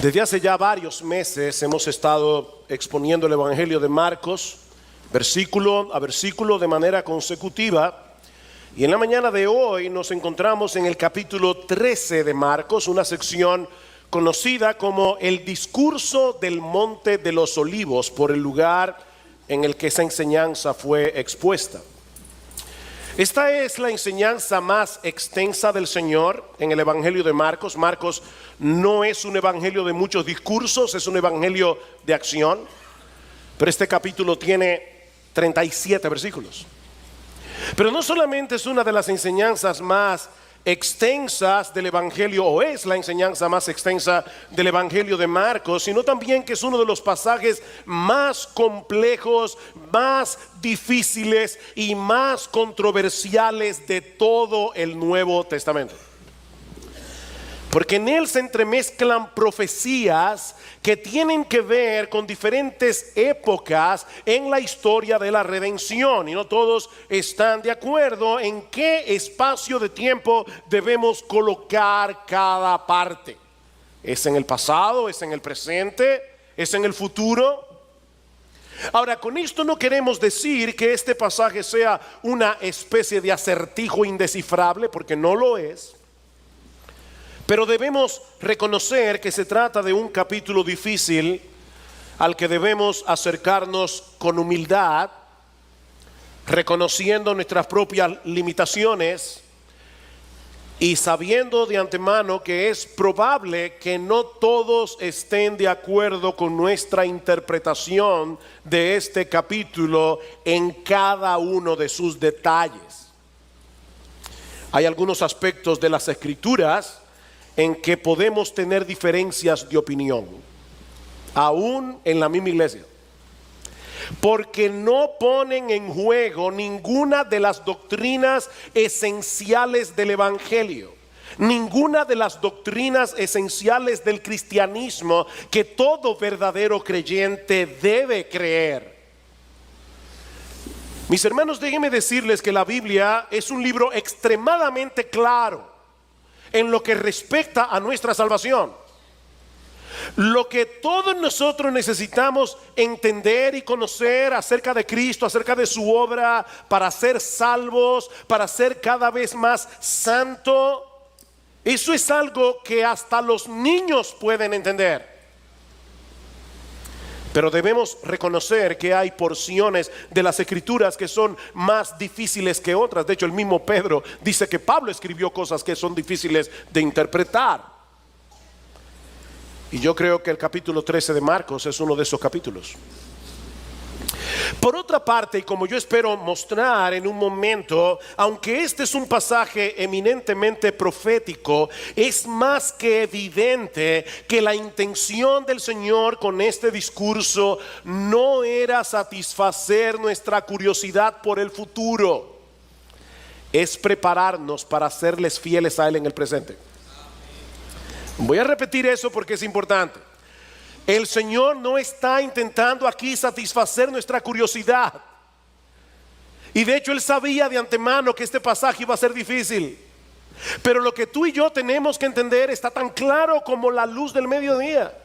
Desde hace ya varios meses hemos estado exponiendo el Evangelio de Marcos, versículo a versículo de manera consecutiva. Y en la mañana de hoy nos encontramos en el capítulo 13 de Marcos, una sección conocida como el discurso del Monte de los Olivos, por el lugar en el que esa enseñanza fue expuesta. Esta es la enseñanza más extensa del Señor en el Evangelio de Marcos. Marcos no es un evangelio de muchos discursos, es un evangelio de acción. Pero este capítulo tiene 37 versículos. Pero no solamente es una de las enseñanzas más extensas del Evangelio, o es la enseñanza más extensa del Evangelio de Marcos, sino también que es uno de los pasajes más complejos, más difíciles y más controversiales de todo el Nuevo Testamento. Porque en él se entremezclan profecías que tienen que ver con diferentes épocas en la historia de la redención. Y no todos están de acuerdo en qué espacio de tiempo debemos colocar cada parte. ¿Es en el pasado? ¿Es en el presente? ¿Es en el futuro? Ahora, con esto no queremos decir que este pasaje sea una especie de acertijo indescifrable, porque no lo es. Pero debemos reconocer que se trata de un capítulo difícil al que debemos acercarnos con humildad, reconociendo nuestras propias limitaciones y sabiendo de antemano que es probable que no todos estén de acuerdo con nuestra interpretación de este capítulo en cada uno de sus detalles. Hay algunos aspectos de las Escrituras en que podemos tener diferencias de opinión, aún en la misma iglesia, porque no ponen en juego ninguna de las doctrinas esenciales del Evangelio, ninguna de las doctrinas esenciales del cristianismo que todo verdadero creyente debe creer. Mis hermanos, déjenme decirles que la Biblia es un libro extremadamente claro en lo que respecta a nuestra salvación. Lo que todos nosotros necesitamos entender y conocer acerca de Cristo, acerca de su obra, para ser salvos, para ser cada vez más santo, eso es algo que hasta los niños pueden entender. Pero debemos reconocer que hay porciones de las Escrituras que son más difíciles que otras. De hecho, el mismo Pedro dice que Pablo escribió cosas que son difíciles de interpretar. Y yo creo que el capítulo 13 de Marcos es uno de esos capítulos. Por otra parte, y como yo espero mostrar en un momento, aunque este es un pasaje eminentemente profético, es más que evidente que la intención del Señor con este discurso no era satisfacer nuestra curiosidad por el futuro, es prepararnos para serles fieles a Él en el presente. Voy a repetir eso porque es importante. El Señor no está intentando aquí satisfacer nuestra curiosidad. Y de hecho Él sabía de antemano que este pasaje iba a ser difícil. Pero lo que tú y yo tenemos que entender está tan claro como la luz del mediodía.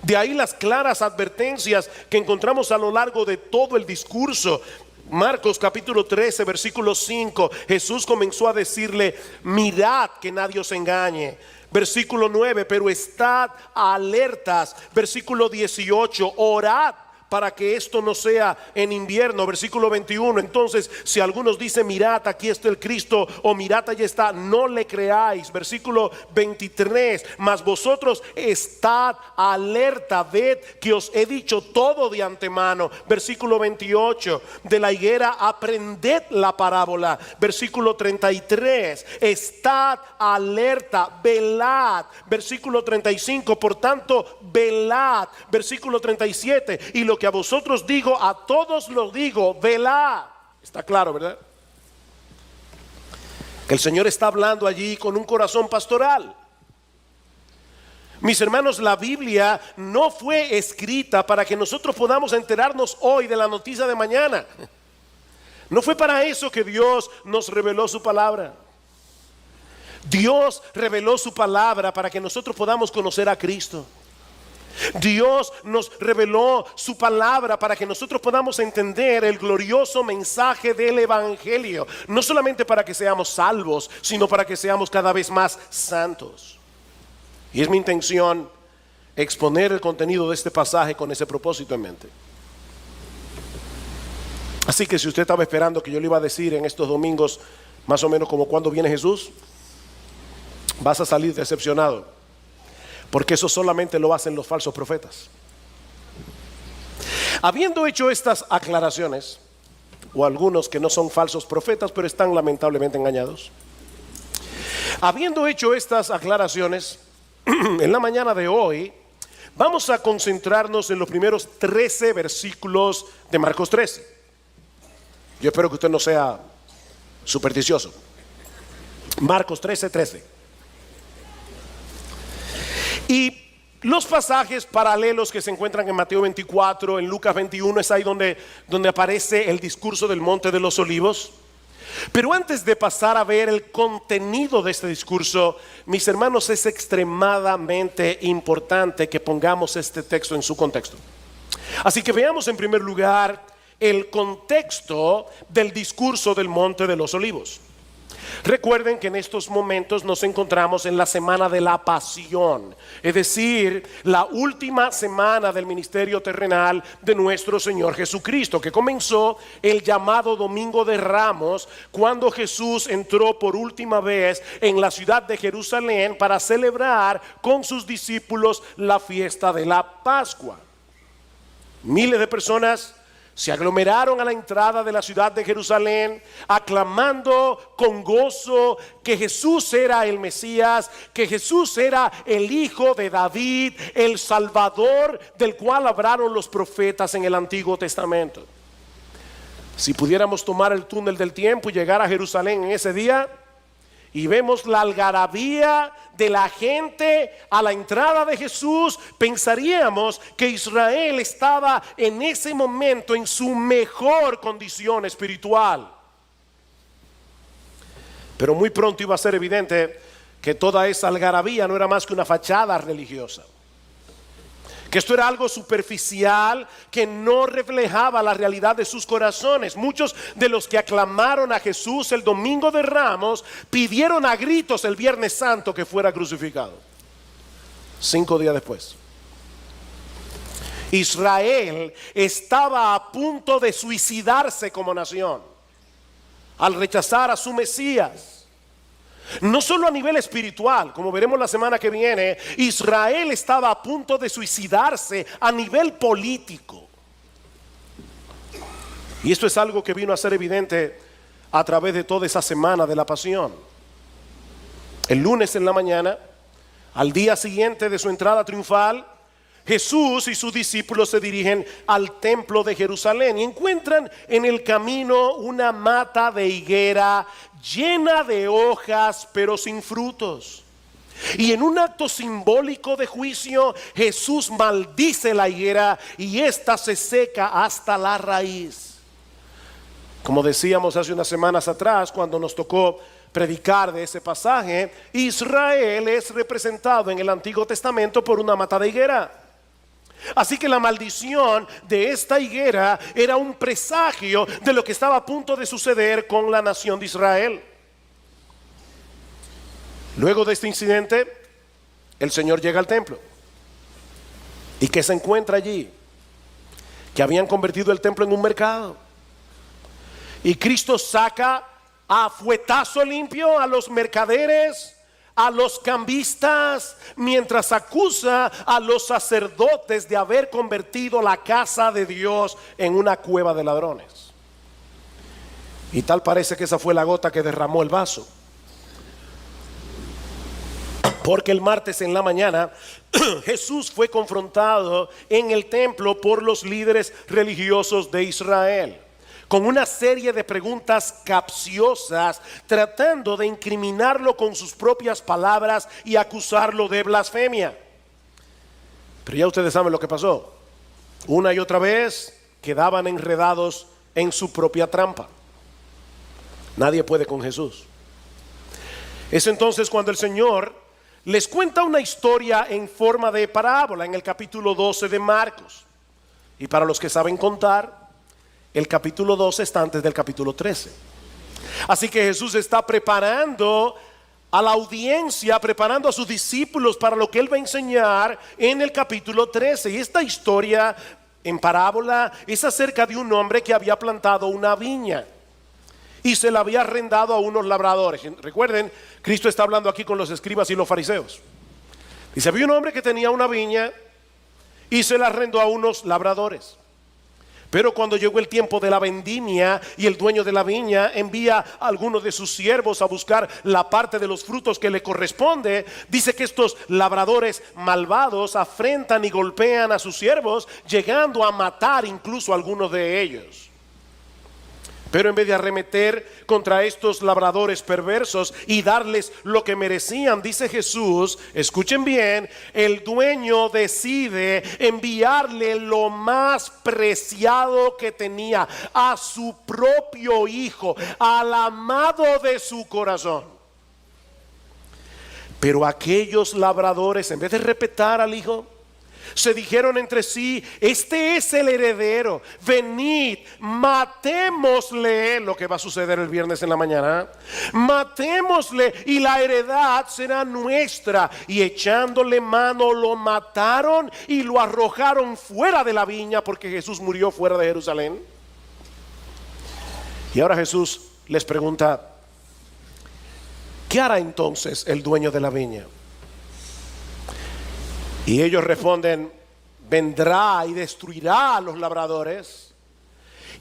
De ahí las claras advertencias que encontramos a lo largo de todo el discurso. Marcos capítulo 13 versículo 5, Jesús comenzó a decirle: mirad que nadie os engañe. Versículo 9, pero estad alertas. Versículo 18, orad para que esto no sea en invierno. Versículo 21, entonces si algunos dicen: mirad, aquí está el Cristo, o mirad, allí está, no le creáis. Versículo 23, mas vosotros estad alerta, ved que os he dicho todo de antemano. Versículo 28, de la higuera aprended la parábola. Versículo 33, estad alerta, velad. Versículo 35, por tanto velad. Versículo 37, y lo que a vosotros digo, a todos lo digo, velad. Está claro, ¿verdad? Que el Señor está hablando allí con un corazón pastoral. Mis hermanos, la Biblia no fue escrita para que nosotros podamos enterarnos hoy de la noticia de mañana. No fue para eso que Dios nos reveló su palabra. Dios reveló su palabra para que nosotros podamos conocer a Cristo. Dios nos reveló su palabra para que nosotros podamos entender el glorioso mensaje del Evangelio. No solamente para que seamos salvos, sino para que seamos cada vez más santos. Y es mi intención exponer el contenido de este pasaje con ese propósito en mente. Así que si usted estaba esperando que yo le iba a decir en estos domingos más o menos como cuando viene Jesús, vas a salir decepcionado. Porque eso solamente lo hacen los falsos profetas. Habiendo hecho estas aclaraciones, o algunos que no son falsos profetas, pero están lamentablemente engañados. Habiendo hecho estas aclaraciones, en la mañana de hoy, vamos a concentrarnos en los primeros 13 versículos de Marcos 13. Yo espero que usted no sea supersticioso. Marcos 13:13. Y los pasajes paralelos que se encuentran en Mateo 24, en Lucas 21, es ahí donde aparece el discurso del Monte de los Olivos. Pero antes de pasar a ver el contenido de este discurso, mis hermanos, es extremadamente importante que pongamos este texto en su contexto. Así que veamos en primer lugar el contexto del discurso del Monte de los Olivos. Recuerden que en estos momentos nos encontramos en la semana de la pasión, es decir, la última semana del ministerio terrenal de nuestro Señor Jesucristo, que comenzó el llamado Domingo de Ramos, cuando Jesús entró por última vez en la ciudad de Jerusalén para celebrar con sus discípulos la fiesta de la Pascua. Miles de personas se aglomeraron a la entrada de la ciudad de Jerusalén, aclamando con gozo que Jesús era el Mesías, que Jesús era el Hijo de David, el Salvador del cual hablaron los profetas en el Antiguo Testamento. Si pudiéramos tomar el túnel del tiempo y llegar a Jerusalén en ese día, y vemos la algarabía de la gente a la entrada de Jesús, pensaríamos que Israel estaba en ese momento en su mejor condición espiritual. Pero muy pronto iba a ser evidente que toda esa algarabía no era más que una fachada religiosa, que esto era algo superficial que no reflejaba la realidad de sus corazones. Muchos de los que aclamaron a Jesús el Domingo de Ramos pidieron a gritos el Viernes Santo que fuera crucificado. 5 días después, Israel estaba a punto de suicidarse como nación al rechazar a su Mesías. No solo a nivel espiritual, como veremos la semana que viene, Israel estaba a punto de suicidarse a nivel político. Y esto es algo que vino a ser evidente a través de toda esa semana de la pasión. El lunes en la mañana, al día siguiente de su entrada triunfal, Jesús y sus discípulos se dirigen al templo de Jerusalén y encuentran en el camino una mata de higuera llena de hojas pero sin frutos. Y en un acto simbólico de juicio, Jesús maldice la higuera y ésta se seca hasta la raíz. Como decíamos hace unas semanas atrás, cuando nos tocó predicar de ese pasaje, Israel es representado en el Antiguo Testamento por una mata de higuera. Así que la maldición de esta higuera era un presagio de lo que estaba a punto de suceder con la nación de Israel. Luego de este incidente, el Señor llega al templo. ¿Y qué se encuentra allí? Que habían convertido el templo en un mercado. Y Cristo saca a fuetazo limpio a los mercaderes, a los cambistas, mientras acusa a los sacerdotes de haber convertido la casa de Dios en una cueva de ladrones. Y tal parece que esa fue la gota que derramó el vaso. Porque el martes en la mañana Jesús fue confrontado en el templo por los líderes religiosos de Israel, con una serie de preguntas capciosas, tratando de incriminarlo con sus propias palabras y acusarlo de blasfemia. Pero ya ustedes saben lo que pasó. Una y otra vez quedaban enredados en su propia trampa. Nadie puede con Jesús. Es entonces cuando el Señor les cuenta una historia en forma de parábola en el capítulo 12 de Marcos. Y para los que saben contar, el capítulo 12 está antes del capítulo 13. Así que Jesús está preparando a la audiencia, preparando a sus discípulos para lo que Él va a enseñar en el capítulo 13. Y esta historia en parábola es acerca de un hombre que había plantado una viña y se la había arrendado a unos labradores. Recuerden, Cristo está hablando aquí con los escribas y los fariseos. Dice, había un hombre que tenía una viña y se la arrendó a unos labradores. Pero cuando llegó el tiempo de la vendimia y el dueño de la viña envía a algunos de sus siervos a buscar la parte de los frutos que le corresponde, dice que estos labradores malvados afrentan y golpean a sus siervos, llegando a matar incluso a algunos de ellos. Pero en vez de arremeter contra estos labradores perversos y darles lo que merecían, dice Jesús, escuchen bien, el dueño decide enviarle lo más preciado que tenía, a su propio hijo, al amado de su corazón. Pero aquellos labradores, en vez de respetar al hijo, se dijeron entre sí, este es el heredero, venid, matémosle. Lo que va a suceder el viernes en la mañana, matémosle y la heredad será nuestra. Y echándole mano lo mataron y lo arrojaron fuera de la viña, porque Jesús murió fuera de Jerusalén. Y ahora Jesús les pregunta, ¿qué hará entonces el dueño de la viña? Y ellos responden, vendrá y destruirá a los labradores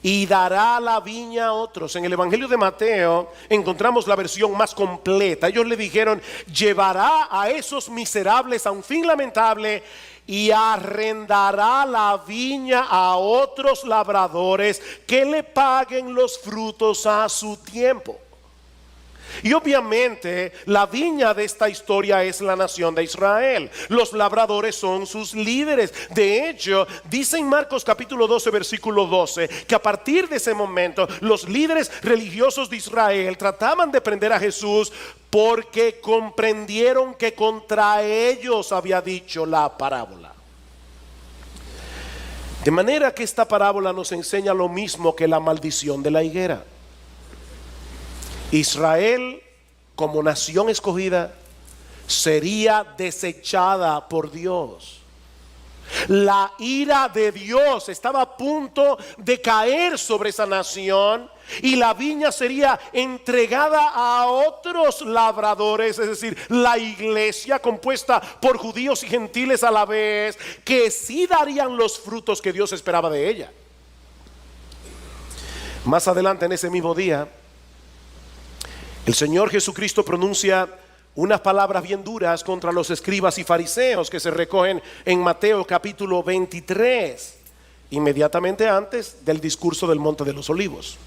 y dará la viña a otros. En el Evangelio de Mateo encontramos la versión más completa. Ellos le dijeron, llevará a esos miserables a un fin lamentable y arrendará la viña a otros labradores que le paguen los frutos a su tiempo. Y obviamente la viña de esta historia es la nación de Israel. Los labradores son sus líderes. De hecho, dice en Marcos capítulo 12 versículo 12 que a partir de ese momento los líderes religiosos de Israel trataban de prender a Jesús porque comprendieron que contra ellos había dicho la parábola. De manera que esta parábola nos enseña lo mismo que la maldición de la higuera. Israel, como nación escogida, sería desechada por Dios. La ira de Dios estaba a punto de caer sobre esa nación y la viña sería entregada a otros labradores, es decir, la iglesia compuesta por judíos y gentiles a la vez, que sí darían los frutos que Dios esperaba de ella. Más adelante en ese mismo día, el Señor Jesucristo pronuncia unas palabras bien duras contra los escribas y fariseos que se recogen en Mateo capítulo 23, inmediatamente antes del discurso del Monte de los Olivos.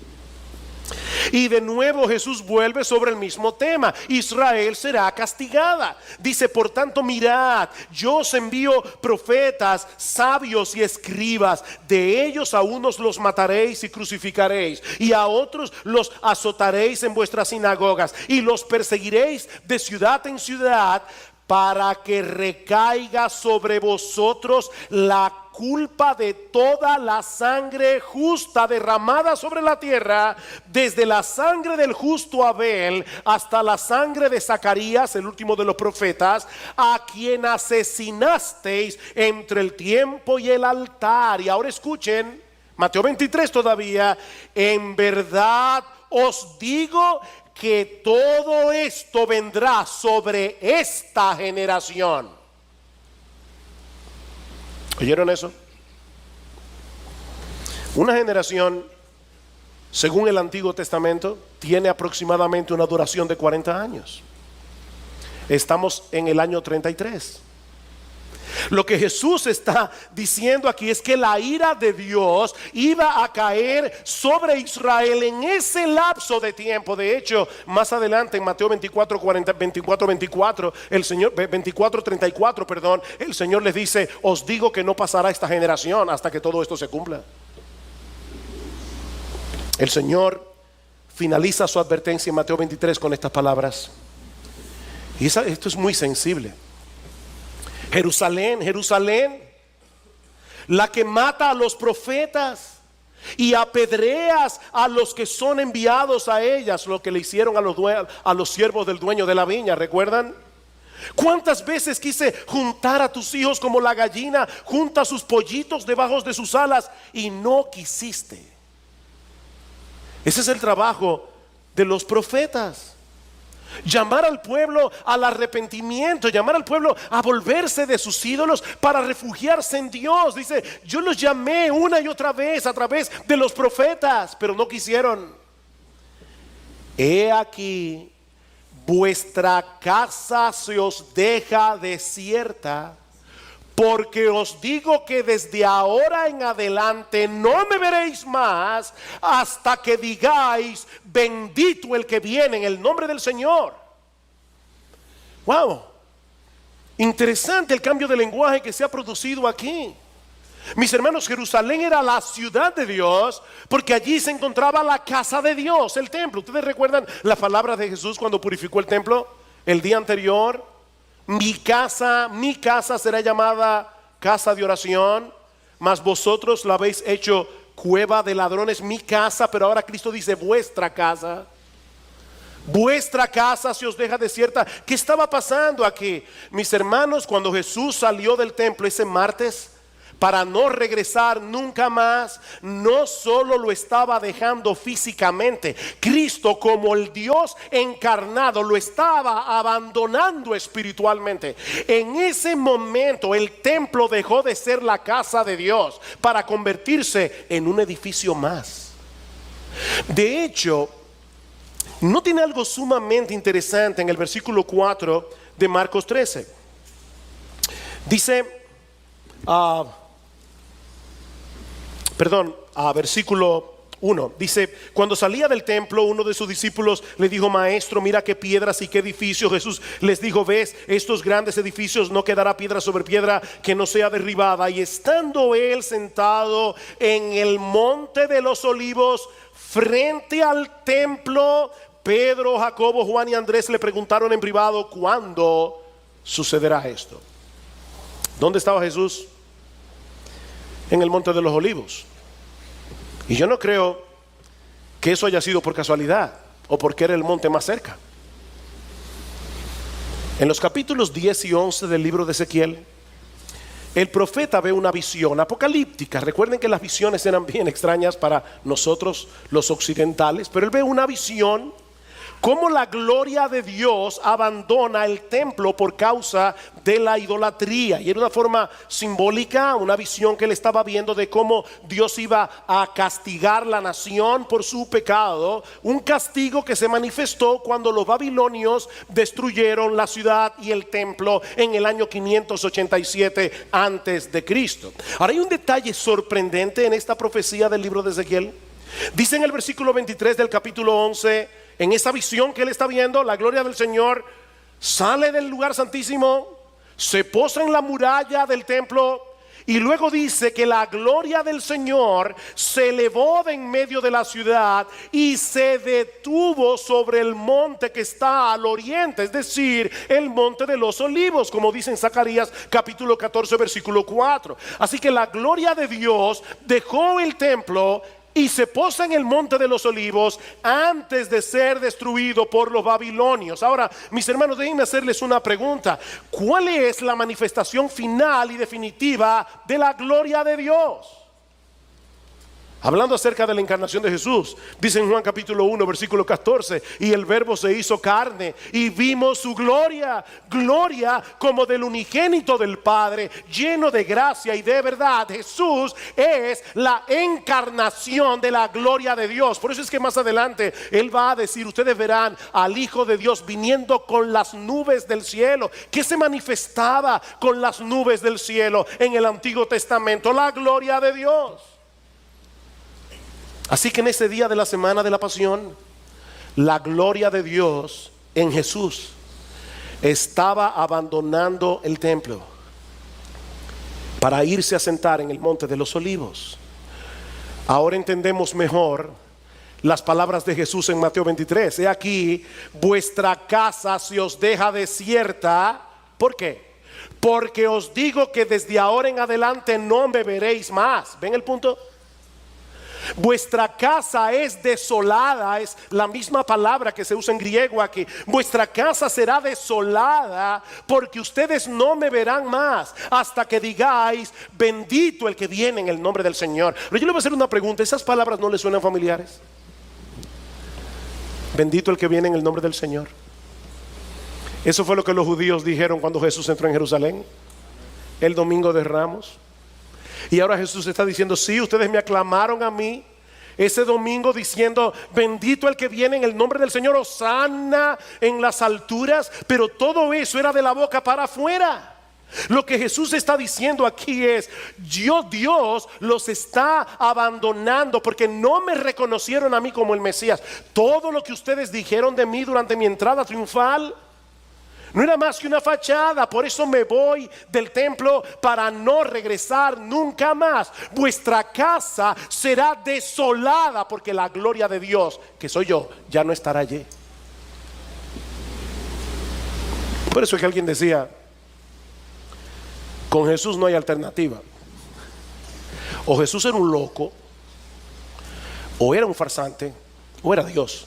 Y de nuevo Jesús vuelve sobre el mismo tema. Israel será castigada. Dice, por tanto, mirad, yo os envío profetas, sabios y escribas. De ellos a unos los mataréis y crucificaréis, y a otros los azotaréis en vuestras sinagogas, y los perseguiréis de ciudad en ciudad, para que recaiga sobre vosotros la culpa de toda la sangre justa derramada sobre la tierra, desde la sangre del justo Abel hasta la sangre de Zacarías, el último de los profetas, a quien asesinasteis entre el tiempo y el altar. Y ahora escuchen, Mateo 23 todavía, en verdad os digo que todo esto vendrá sobre esta generación. ¿Oyeron eso? Una generación, según el Antiguo Testamento, tiene aproximadamente una duración de 40 años. Estamos en el año 33. Lo que Jesús está diciendo aquí es que la ira de Dios iba a caer sobre Israel en ese lapso de tiempo. De hecho, más adelante en Mateo 24:34, el Señor, 24:34, perdón, el Señor les dice, os digo que no pasará esta generación hasta que todo esto se cumpla. El Señor finaliza su advertencia en Mateo 23 con estas palabras. Y esto es muy sensible. Jerusalén, Jerusalén, la que mata a los profetas y apedreas a los que son enviados a ellas, lo que le hicieron a los siervos del dueño de la viña, ¿recuerdan? ¿Cuántas veces quise juntar a tus hijos como la gallina junta sus pollitos debajo de sus alas y no quisiste? Ese es el trabajo de los profetas. Llamar al pueblo al arrepentimiento, llamar al pueblo a volverse de sus ídolos para refugiarse en Dios. Dice, yo los llamé una y otra vez a través de los profetas, pero no quisieron. He aquí, vuestra casa se os deja desierta, porque os digo que desde ahora en adelante no me veréis más hasta que digáis, bendito el que viene en el nombre del Señor. Wow, interesante el cambio de lenguaje que se ha producido aquí. Mis hermanos, Jerusalén era la ciudad de Dios, porque allí se encontraba la casa de Dios, el templo. ¿Ustedes recuerdan la palabra de Jesús cuando purificó el templo el día anterior? Mi casa será llamada casa de oración, mas vosotros la habéis hecho cueva de ladrones. Mi casa, pero ahora Cristo dice vuestra casa. Vuestra casa se os deja desierta. ¿Qué estaba pasando aquí? Mis hermanos, cuando Jesús salió del templo ese martes para no regresar nunca más, no solo lo estaba dejando físicamente, Cristo como el Dios encarnado lo estaba abandonando espiritualmente. En ese momento el templo dejó de ser la casa de Dios para convertirse en un edificio más. De hecho, ¿no tiene algo sumamente interesante en el versículo 4 de Marcos 13? Dice, versículo 1, dice, cuando salía del templo, uno de sus discípulos le dijo, maestro, mira qué piedras y qué edificios. Jesús les dijo, ves, estos grandes edificios, no quedará piedra sobre piedra que no sea derribada. Y estando él sentado en el monte de los olivos, frente al templo, Pedro, Jacobo, Juan y Andrés le preguntaron en privado, ¿cuándo sucederá esto? ¿Dónde estaba Jesús? En el monte de los olivos. Y yo no creo que eso haya sido por casualidad o porque era el monte más cerca. En los capítulos 10 y 11 del libro de Ezequiel, el profeta ve una visión apocalíptica. Recuerden que las visiones eran bien extrañas para nosotros los occidentales, pero él ve una visión cómo la gloria de Dios abandona el templo por causa de la idolatría. Y era una forma simbólica, una visión que él estaba viendo de cómo Dios iba a castigar la nación por su pecado. Un castigo que se manifestó cuando los babilonios destruyeron la ciudad y el templo en el año 587 antes de Cristo. Ahora hay un detalle sorprendente en esta profecía del libro de Ezequiel. Dice en el versículo 23 del capítulo 11, en esa visión que él está viendo, la gloria del Señor sale del lugar santísimo, se posa en la muralla del templo y luego dice que la gloria del Señor se elevó de en medio de la ciudad y se detuvo sobre el monte que está al oriente, es decir, el monte de los olivos, como dice en Zacarías capítulo 14 versículo 4. Así que la gloria de Dios dejó el templo y se posa en el monte de los olivos antes de ser destruido por los babilonios. Ahora, mis hermanos, déjenme hacerles una pregunta. ¿Cuál es la manifestación final y definitiva de la gloria de Dios? Hablando acerca de la encarnación de Jesús, dice en Juan capítulo 1 versículo 14, y el verbo se hizo carne y vimos su gloria, gloria como del unigénito del Padre, lleno de gracia y de verdad. Jesús es la encarnación de la gloria de Dios. Por eso es que más adelante Él va a decir, ustedes verán al Hijo de Dios viniendo con las nubes del cielo. ¿Qué se manifestaba con las nubes del cielo en el Antiguo Testamento? La gloria de Dios. Así que en ese día de la semana de la pasión, la gloria de Dios en Jesús estaba abandonando el templo para irse a sentar en el monte de los olivos. Ahora entendemos mejor las palabras de Jesús en Mateo 23. He aquí, vuestra casa se os deja desierta. ¿Por qué? Porque os digo que desde ahora en adelante no me veréis más. ¿Ven el punto? Vuestra casa es desolada, es la misma palabra que se usa en griego aquí. Vuestra casa será desolada porque ustedes no me verán más hasta que digáis, bendito el que viene en el nombre del Señor. Pero yo le voy a hacer una pregunta, ¿esas palabras no le suenan familiares? Bendito el que viene en el nombre del Señor. Eso fue lo que los judíos dijeron cuando Jesús entró en Jerusalén el domingo de Ramos. Y ahora Jesús está diciendo, sí, ustedes me aclamaron a mí ese domingo diciendo, bendito el que viene en el nombre del Señor, hosana en las alturas. Pero todo eso era de la boca para afuera. Lo que Jesús está diciendo aquí es, Dios los está abandonando porque no me reconocieron a mí como el Mesías. Todo lo que ustedes dijeron de mí durante mi entrada triunfal no era más que una fachada. Por eso me voy del templo para no regresar nunca más. Vuestra casa será desolada porque la gloria de Dios, que soy yo, ya no estará allí. Por eso es que alguien decía, con Jesús no hay alternativa. O Jesús era un loco, o era un farsante, o era Dios.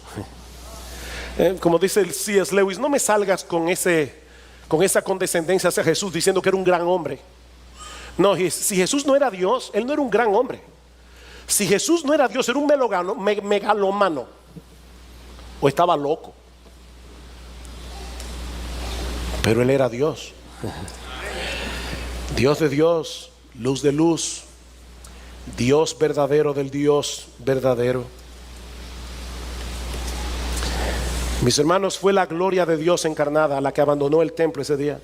Como dice el C.S. Lewis, no me salgas con esa condescendencia hacia Jesús diciendo que era un gran hombre. No, si Jesús no era Dios, Él no era un gran hombre. Si Jesús no era Dios, era un megalómano, o estaba loco. Pero Él era Dios. Dios de Dios, luz de luz, Dios verdadero del Dios verdadero. Mis hermanos, fue la gloria de Dios encarnada la que abandonó el templo ese día.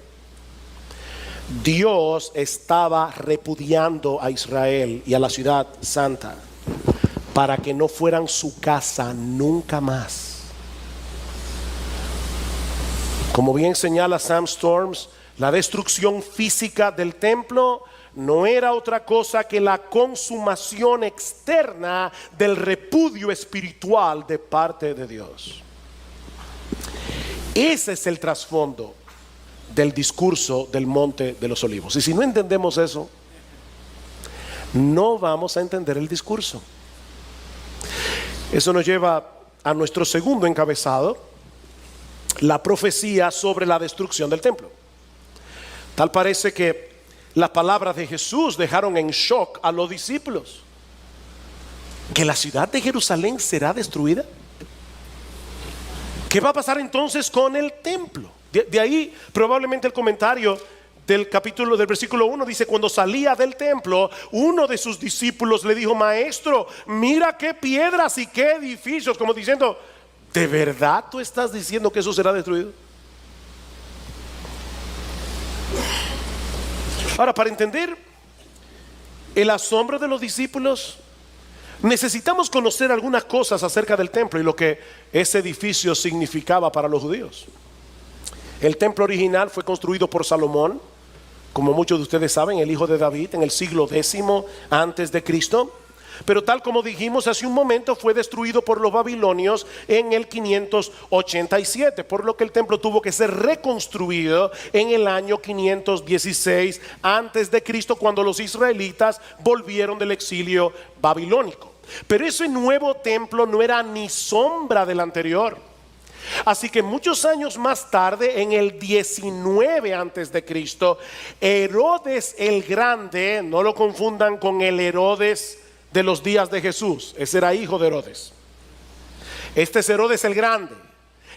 Dios estaba repudiando a Israel y a la ciudad santa para que no fueran su casa nunca más. Como bien señala Sam Storms, la destrucción física del templo no era otra cosa que la consumación externa del repudio espiritual de parte de Dios. Ese es el trasfondo del discurso del Monte de los Olivos. Y si no entendemos eso, no vamos a entender el discurso. Eso nos lleva a nuestro segundo encabezado, la profecía sobre la destrucción del templo. Tal parece que las palabras de Jesús dejaron en shock a los discípulos. ¿Que la ciudad de Jerusalén será destruida? ¿Qué va a pasar entonces con el templo? De ahí probablemente el comentario del capítulo del versículo 1 dice, cuando salía del templo, uno de sus discípulos le dijo, maestro, mira qué piedras y qué edificios, como diciendo, ¿de verdad tú estás diciendo que eso será destruido? Ahora, para entender el asombro de los discípulos, necesitamos conocer algunas cosas acerca del templo y lo que ese edificio significaba para los judíos. El templo original fue construido por Salomón, como muchos de ustedes saben, el hijo de David, en el siglo X antes de Cristo. Pero tal como dijimos hace un momento, fue destruido por los babilonios en el 587, por lo que el templo tuvo que ser reconstruido en el año 516 antes de Cristo, cuando los israelitas volvieron del exilio babilónico. Pero ese nuevo templo no era ni sombra del anterior. Así que muchos años más tarde, en el 19 antes de Cristo, Herodes el Grande, no lo confundan con el Herodes de los días de Jesús, ese era hijo de Herodes. Este es Herodes el Grande.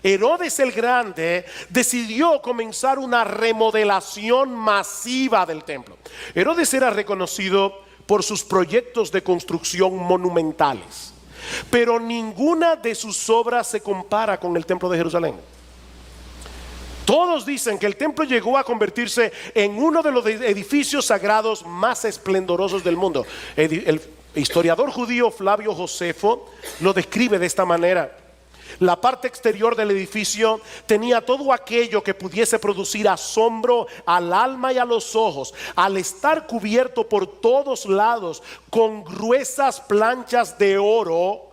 Herodes el Grande decidió comenzar una remodelación masiva del templo. Herodes era reconocido por sus proyectos de construcción monumentales, pero ninguna de sus obras se compara con el templo de Jerusalén. Todos dicen que el templo llegó a convertirse en uno de los edificios sagrados más esplendorosos del mundo. El historiador judío Flavio Josefo lo describe de esta manera: la parte exterior del edificio tenía todo aquello que pudiese producir asombro al alma y a los ojos, al estar cubierto por todos lados con gruesas planchas de oro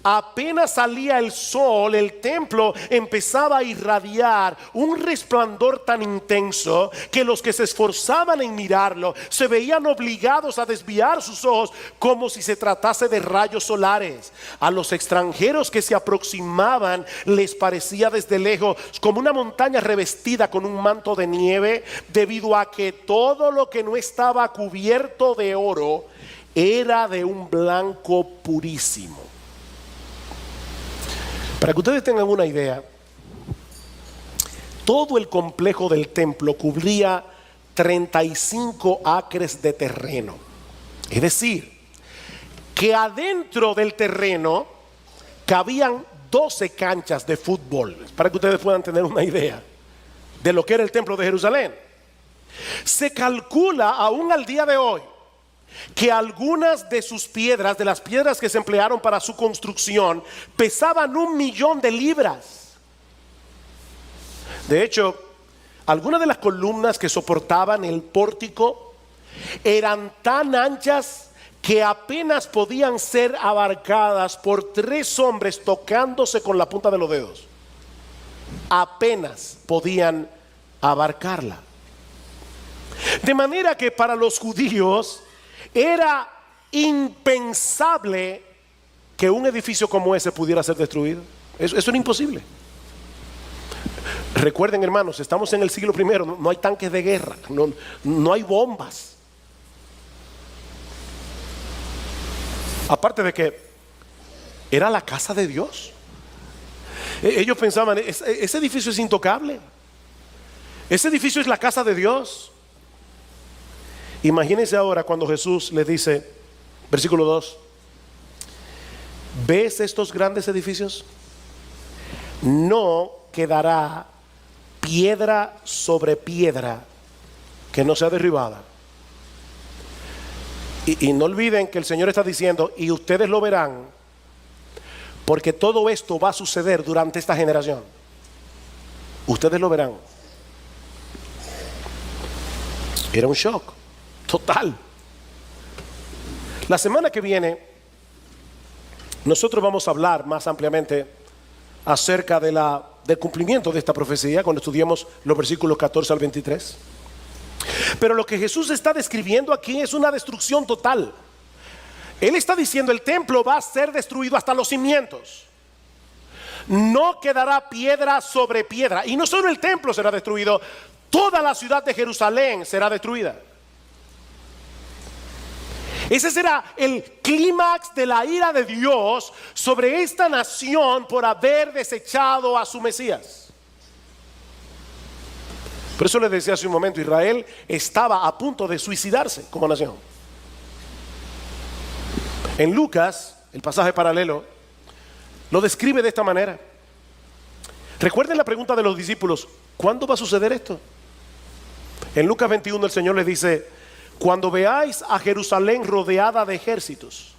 Apenas salía el sol, el templo empezaba a irradiar un resplandor tan intenso que los que se esforzaban en mirarlo se veían obligados a desviar sus ojos como si se tratase de rayos solares. A los extranjeros que se aproximaban les parecía desde lejos como una montaña revestida con un manto de nieve, debido a que todo lo que no estaba cubierto de oro era de un blanco purísimo. Para que ustedes tengan una idea, todo el complejo del templo cubría 35 acres de terreno. Es decir, que adentro del terreno cabían 12 canchas de fútbol, para que ustedes puedan tener una idea de lo que era el templo de Jerusalén. Se calcula aún al día de hoy que algunas de sus piedras, de las piedras que se emplearon para su construcción, pesaban 1.000.000 de libras. De hecho, algunas de las columnas que soportaban el pórtico eran tan anchas que apenas podían ser abarcadas por 3 hombres tocándose con la punta de los dedos. Apenas podían abarcarla. De manera que para los judíos era impensable que un edificio como ese pudiera ser destruido. Eso era imposible. Recuerden, hermanos, estamos en el siglo I, no hay tanques de guerra, no hay bombas. Aparte de que era la casa de Dios. Ellos pensaban, ese edificio es intocable. Ese edificio es la casa de Dios. Imagínense ahora cuando Jesús les dice, versículo 2: ¿ves estos grandes edificios? No quedará piedra sobre piedra que no sea derribada. Y no olviden que el Señor está diciendo, y ustedes lo verán, porque todo esto va a suceder durante esta generación. Ustedes lo verán. Era un shock total. La semana que viene nosotros vamos a hablar más ampliamente acerca del cumplimiento de esta profecía cuando estudiemos los versículos 14 al 23. Pero lo que Jesús está describiendo aquí es una destrucción total. Él está diciendo, el templo va a ser destruido hasta los cimientos. No quedará piedra sobre piedra. Y no solo el templo será destruido, toda la ciudad de Jerusalén será destruida. Ese será el clímax de la ira de Dios sobre esta nación por haber desechado a su Mesías. Por eso les decía hace un momento, Israel estaba a punto de suicidarse como nación. En Lucas, el pasaje paralelo, lo describe de esta manera. Recuerden la pregunta de los discípulos, ¿cuándo va a suceder esto? En Lucas 21 el Señor les dice, cuando veáis a Jerusalén rodeada de ejércitos,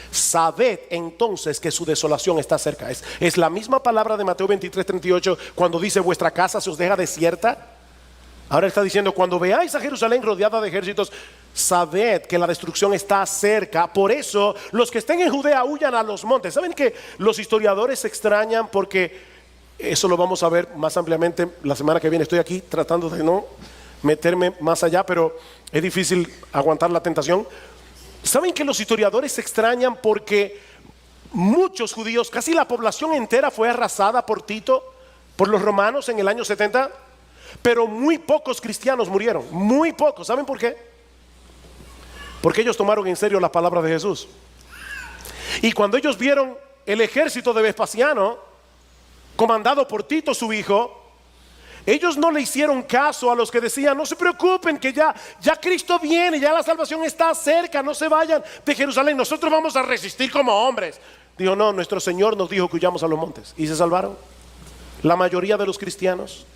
sabed entonces que su desolación está cerca. Es la misma palabra de Mateo 23:38 cuando dice, vuestra casa se os deja desierta. Ahora está diciendo, cuando veáis a Jerusalén rodeada de ejércitos, sabed que la destrucción está cerca. Por eso los que estén en Judea huyan a los montes. ¿Saben que los historiadores se extrañan? Porque eso lo vamos a ver más ampliamente la semana que viene. Estoy aquí tratando de no meterme más allá, pero es difícil aguantar la tentación. ¿Saben que los historiadores se extrañan? Porque muchos judíos, casi la población entera fue arrasada por Tito, por los romanos en el año 70. Pero muy pocos cristianos murieron, muy pocos. ¿Saben por qué? Porque ellos tomaron en serio las palabras de Jesús. Y cuando ellos vieron el ejército de Vespasiano, comandado por Tito su hijo, ellos no le hicieron caso a los que decían, no se preocupen, que ya Cristo viene, ya la salvación está cerca, no se vayan de Jerusalén, nosotros vamos a resistir como hombres. Dijo, no, nuestro Señor nos dijo que huyamos a los montes. Y se salvaron la mayoría de los cristianos.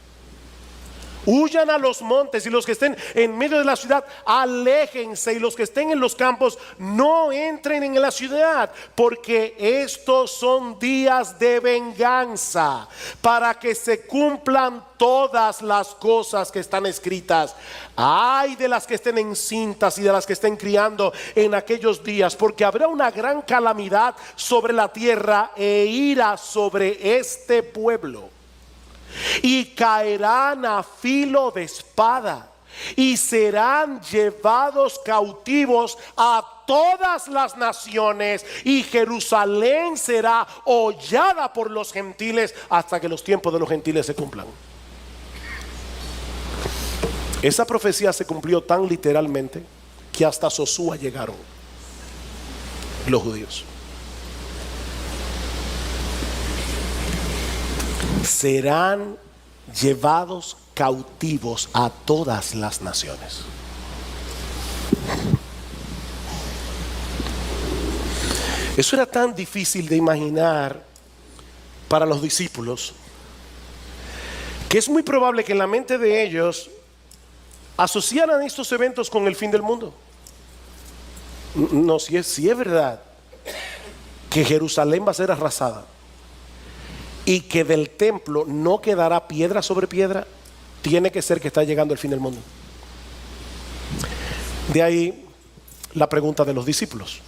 Huyan a los montes, y los que estén en medio de la ciudad, aléjense, y los que estén en los campos, no entren en la ciudad, porque estos son días de venganza, para que se cumplan todas las cosas que están escritas. Ay de las que estén encintas y de las que estén criando en aquellos días, porque habrá una gran calamidad sobre la tierra e ira sobre este pueblo. Y caerán a filo de espada y serán llevados cautivos a todas las naciones, y Jerusalén será hollada por los gentiles hasta que los tiempos de los gentiles se cumplan. Esa profecía se cumplió tan literalmente que hasta Sosúa llegaron los judíos. Serán llevados cautivos a todas las naciones. Eso era tan difícil de imaginar para los discípulos, que es muy probable que en la mente de ellos asociaran estos eventos con el fin del mundo. No, si es verdad que Jerusalén va a ser arrasada y que del templo no quedará piedra sobre piedra, tiene que ser que está llegando el fin del mundo. De ahí la pregunta de los discípulos.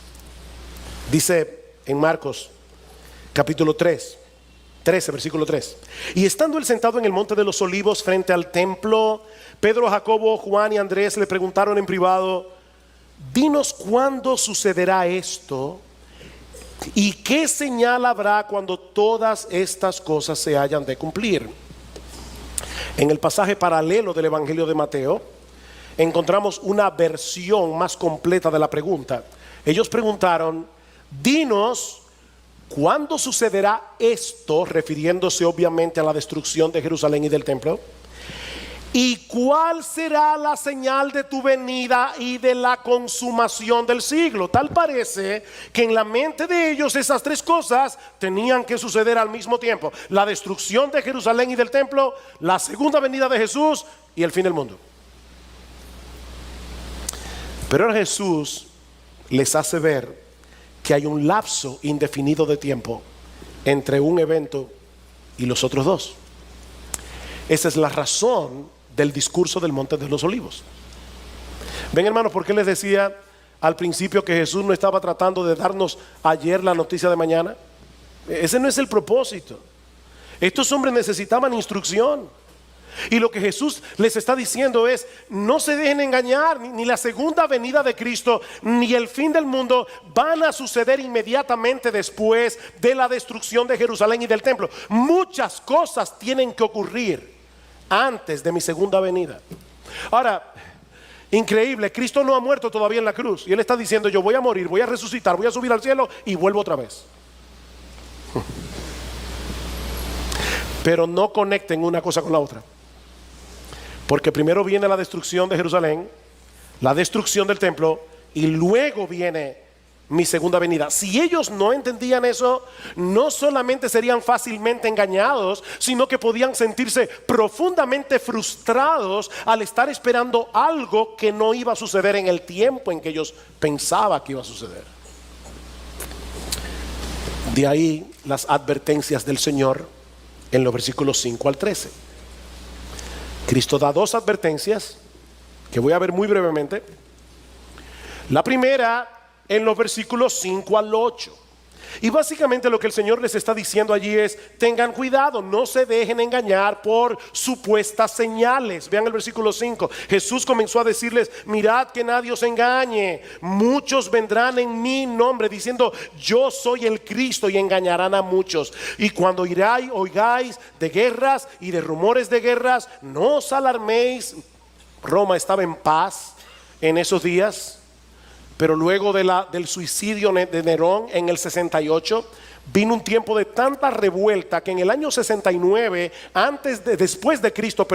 Dice en Marcos capítulo 13, versículo 3: y estando él sentado en el monte de los olivos frente al templo, Pedro, Jacobo, Juan y Andrés le preguntaron en privado: dinos cuándo sucederá esto, y qué señal habrá cuando todas estas cosas se hayan de cumplir. En el pasaje paralelo del Evangelio de Mateo encontramos una versión más completa de la pregunta. Ellos preguntaron: dinos cuándo sucederá esto, refiriéndose obviamente a la destrucción de Jerusalén y del templo, y cuál será la señal de tu venida y de la consumación del siglo. Tal parece que en la mente de ellos esas tres cosas tenían que suceder al mismo tiempo: la destrucción de Jerusalén y del templo, la segunda venida de Jesús y el fin del mundo. Pero ahora Jesús les hace ver que hay un lapso indefinido de tiempo entre un evento y los otros dos. Esa es la razón del discurso del Monte de los Olivos. Ven, hermanos, ¿por qué les decía al principio que Jesús no estaba tratando de darnos ayer la noticia de mañana? Ese no es el propósito. Estos hombres necesitaban instrucción. Y lo que Jesús les está diciendo es: no se dejen engañar, ni la segunda venida de Cristo ni el fin del mundo van a suceder inmediatamente después de la destrucción de Jerusalén y del templo. Muchas cosas tienen que ocurrir antes de mi segunda venida. Ahora, increíble, Cristo no ha muerto todavía en la cruz, y Él está diciendo: yo voy a morir, voy a resucitar, voy a subir al cielo y vuelvo otra vez. Pero no conecten una cosa con la otra, porque primero viene la destrucción de Jerusalén, la destrucción del templo, y luego viene mi segunda venida. Si ellos no entendían eso, no solamente serían fácilmente engañados, sino que podían sentirse profundamente frustrados al estar esperando algo que no iba a suceder en el tiempo en que ellos pensaban que iba a suceder. De ahí las advertencias del Señor en los versículos 5 al 13. Cristo da dos advertencias que voy a ver muy brevemente. La primera en los versículos 5 al 8. Y básicamente lo que el Señor les está diciendo allí es: tengan cuidado, no se dejen engañar por supuestas señales. Vean el versículo 5. Jesús comenzó a decirles: mirad que nadie os engañe. Muchos vendrán en mi nombre diciendo: yo soy el Cristo, y engañarán a muchos. Y cuando oigáis de guerras y de rumores de guerras, no os alarméis. Roma estaba en paz en esos días. Pero luego del suicidio de Nerón en el 68, vino un tiempo de tanta revuelta que en el año 69, después de Cristo,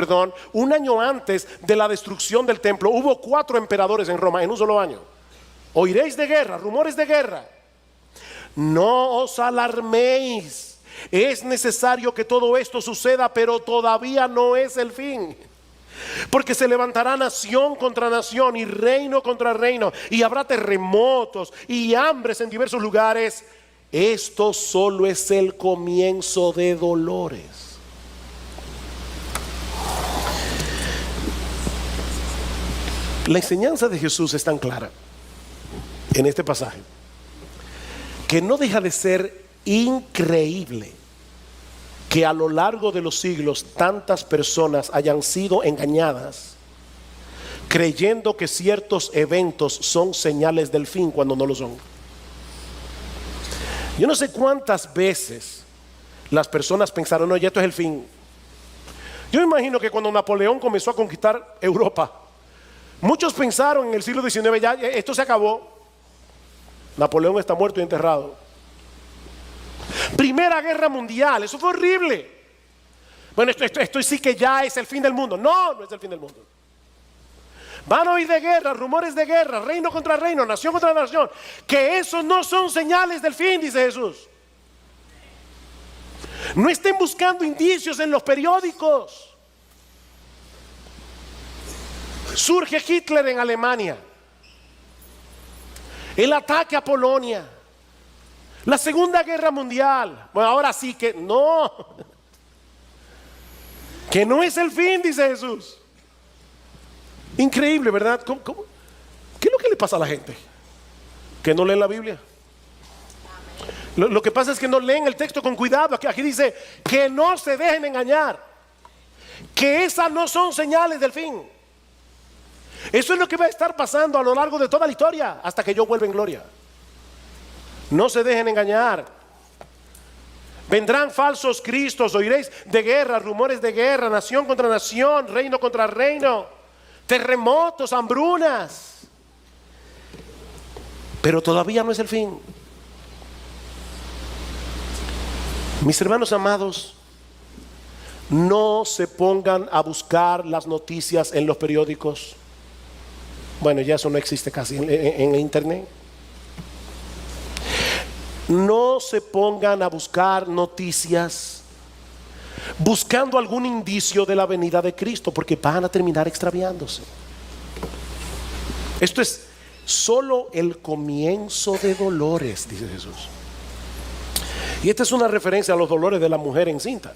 un año antes de la destrucción del templo, hubo 4 emperadores en Roma en un solo año. Oiréis de guerra, rumores de guerra. No os alarméis. Es necesario que todo esto suceda, pero todavía no es el fin. Porque se levantará nación contra nación y reino contra reino, y habrá terremotos y hambres en diversos lugares. Esto solo es el comienzo de dolores. La enseñanza de Jesús es tan clara en este pasaje que no deja de ser increíble que a lo largo de los siglos tantas personas hayan sido engañadas creyendo que ciertos eventos son señales del fin cuando no lo son. Yo no sé cuántas veces las personas pensaron, oye, esto es el fin. Yo me imagino que cuando Napoleón comenzó a conquistar Europa, muchos pensaron en el siglo XIX, ya esto se acabó. Napoleón está muerto y enterrado. Primera Guerra Mundial, eso fue horrible. Bueno, esto sí que ya es el fin del mundo. No, no es el fin del mundo. Van a oír de guerra, rumores de guerra, reino contra reino, nación contra nación. Que esos no son señales del fin, dice Jesús. No estén buscando indicios en los periódicos. Surge Hitler en Alemania, el ataque a Polonia, la Segunda Guerra Mundial. Bueno, ahora sí que no es el fin, dice Jesús. Increíble, ¿verdad? ¿Qué es lo que le pasa a la gente? Que no leen la Biblia. Lo que pasa es que no leen el texto con cuidado. Aquí dice que no se dejen engañar, que esas no son señales del fin. Eso es lo que va a estar pasando a lo largo de toda la historia hasta que yo vuelva en gloria. No se dejen engañar. Vendrán falsos cristos, oiréis de guerra, rumores de guerra, nación contra nación, reino contra reino, terremotos, hambrunas. Pero todavía no es el fin. Mis hermanos amados, no se pongan a buscar las noticias en los periódicos. Bueno, ya eso no existe casi en internet. No se pongan a buscar noticias buscando algún indicio de la venida de Cristo, porque van a terminar extraviándose. Esto es solo el comienzo de dolores, dice Jesús. Y esta es una referencia a los dolores de la mujer encinta.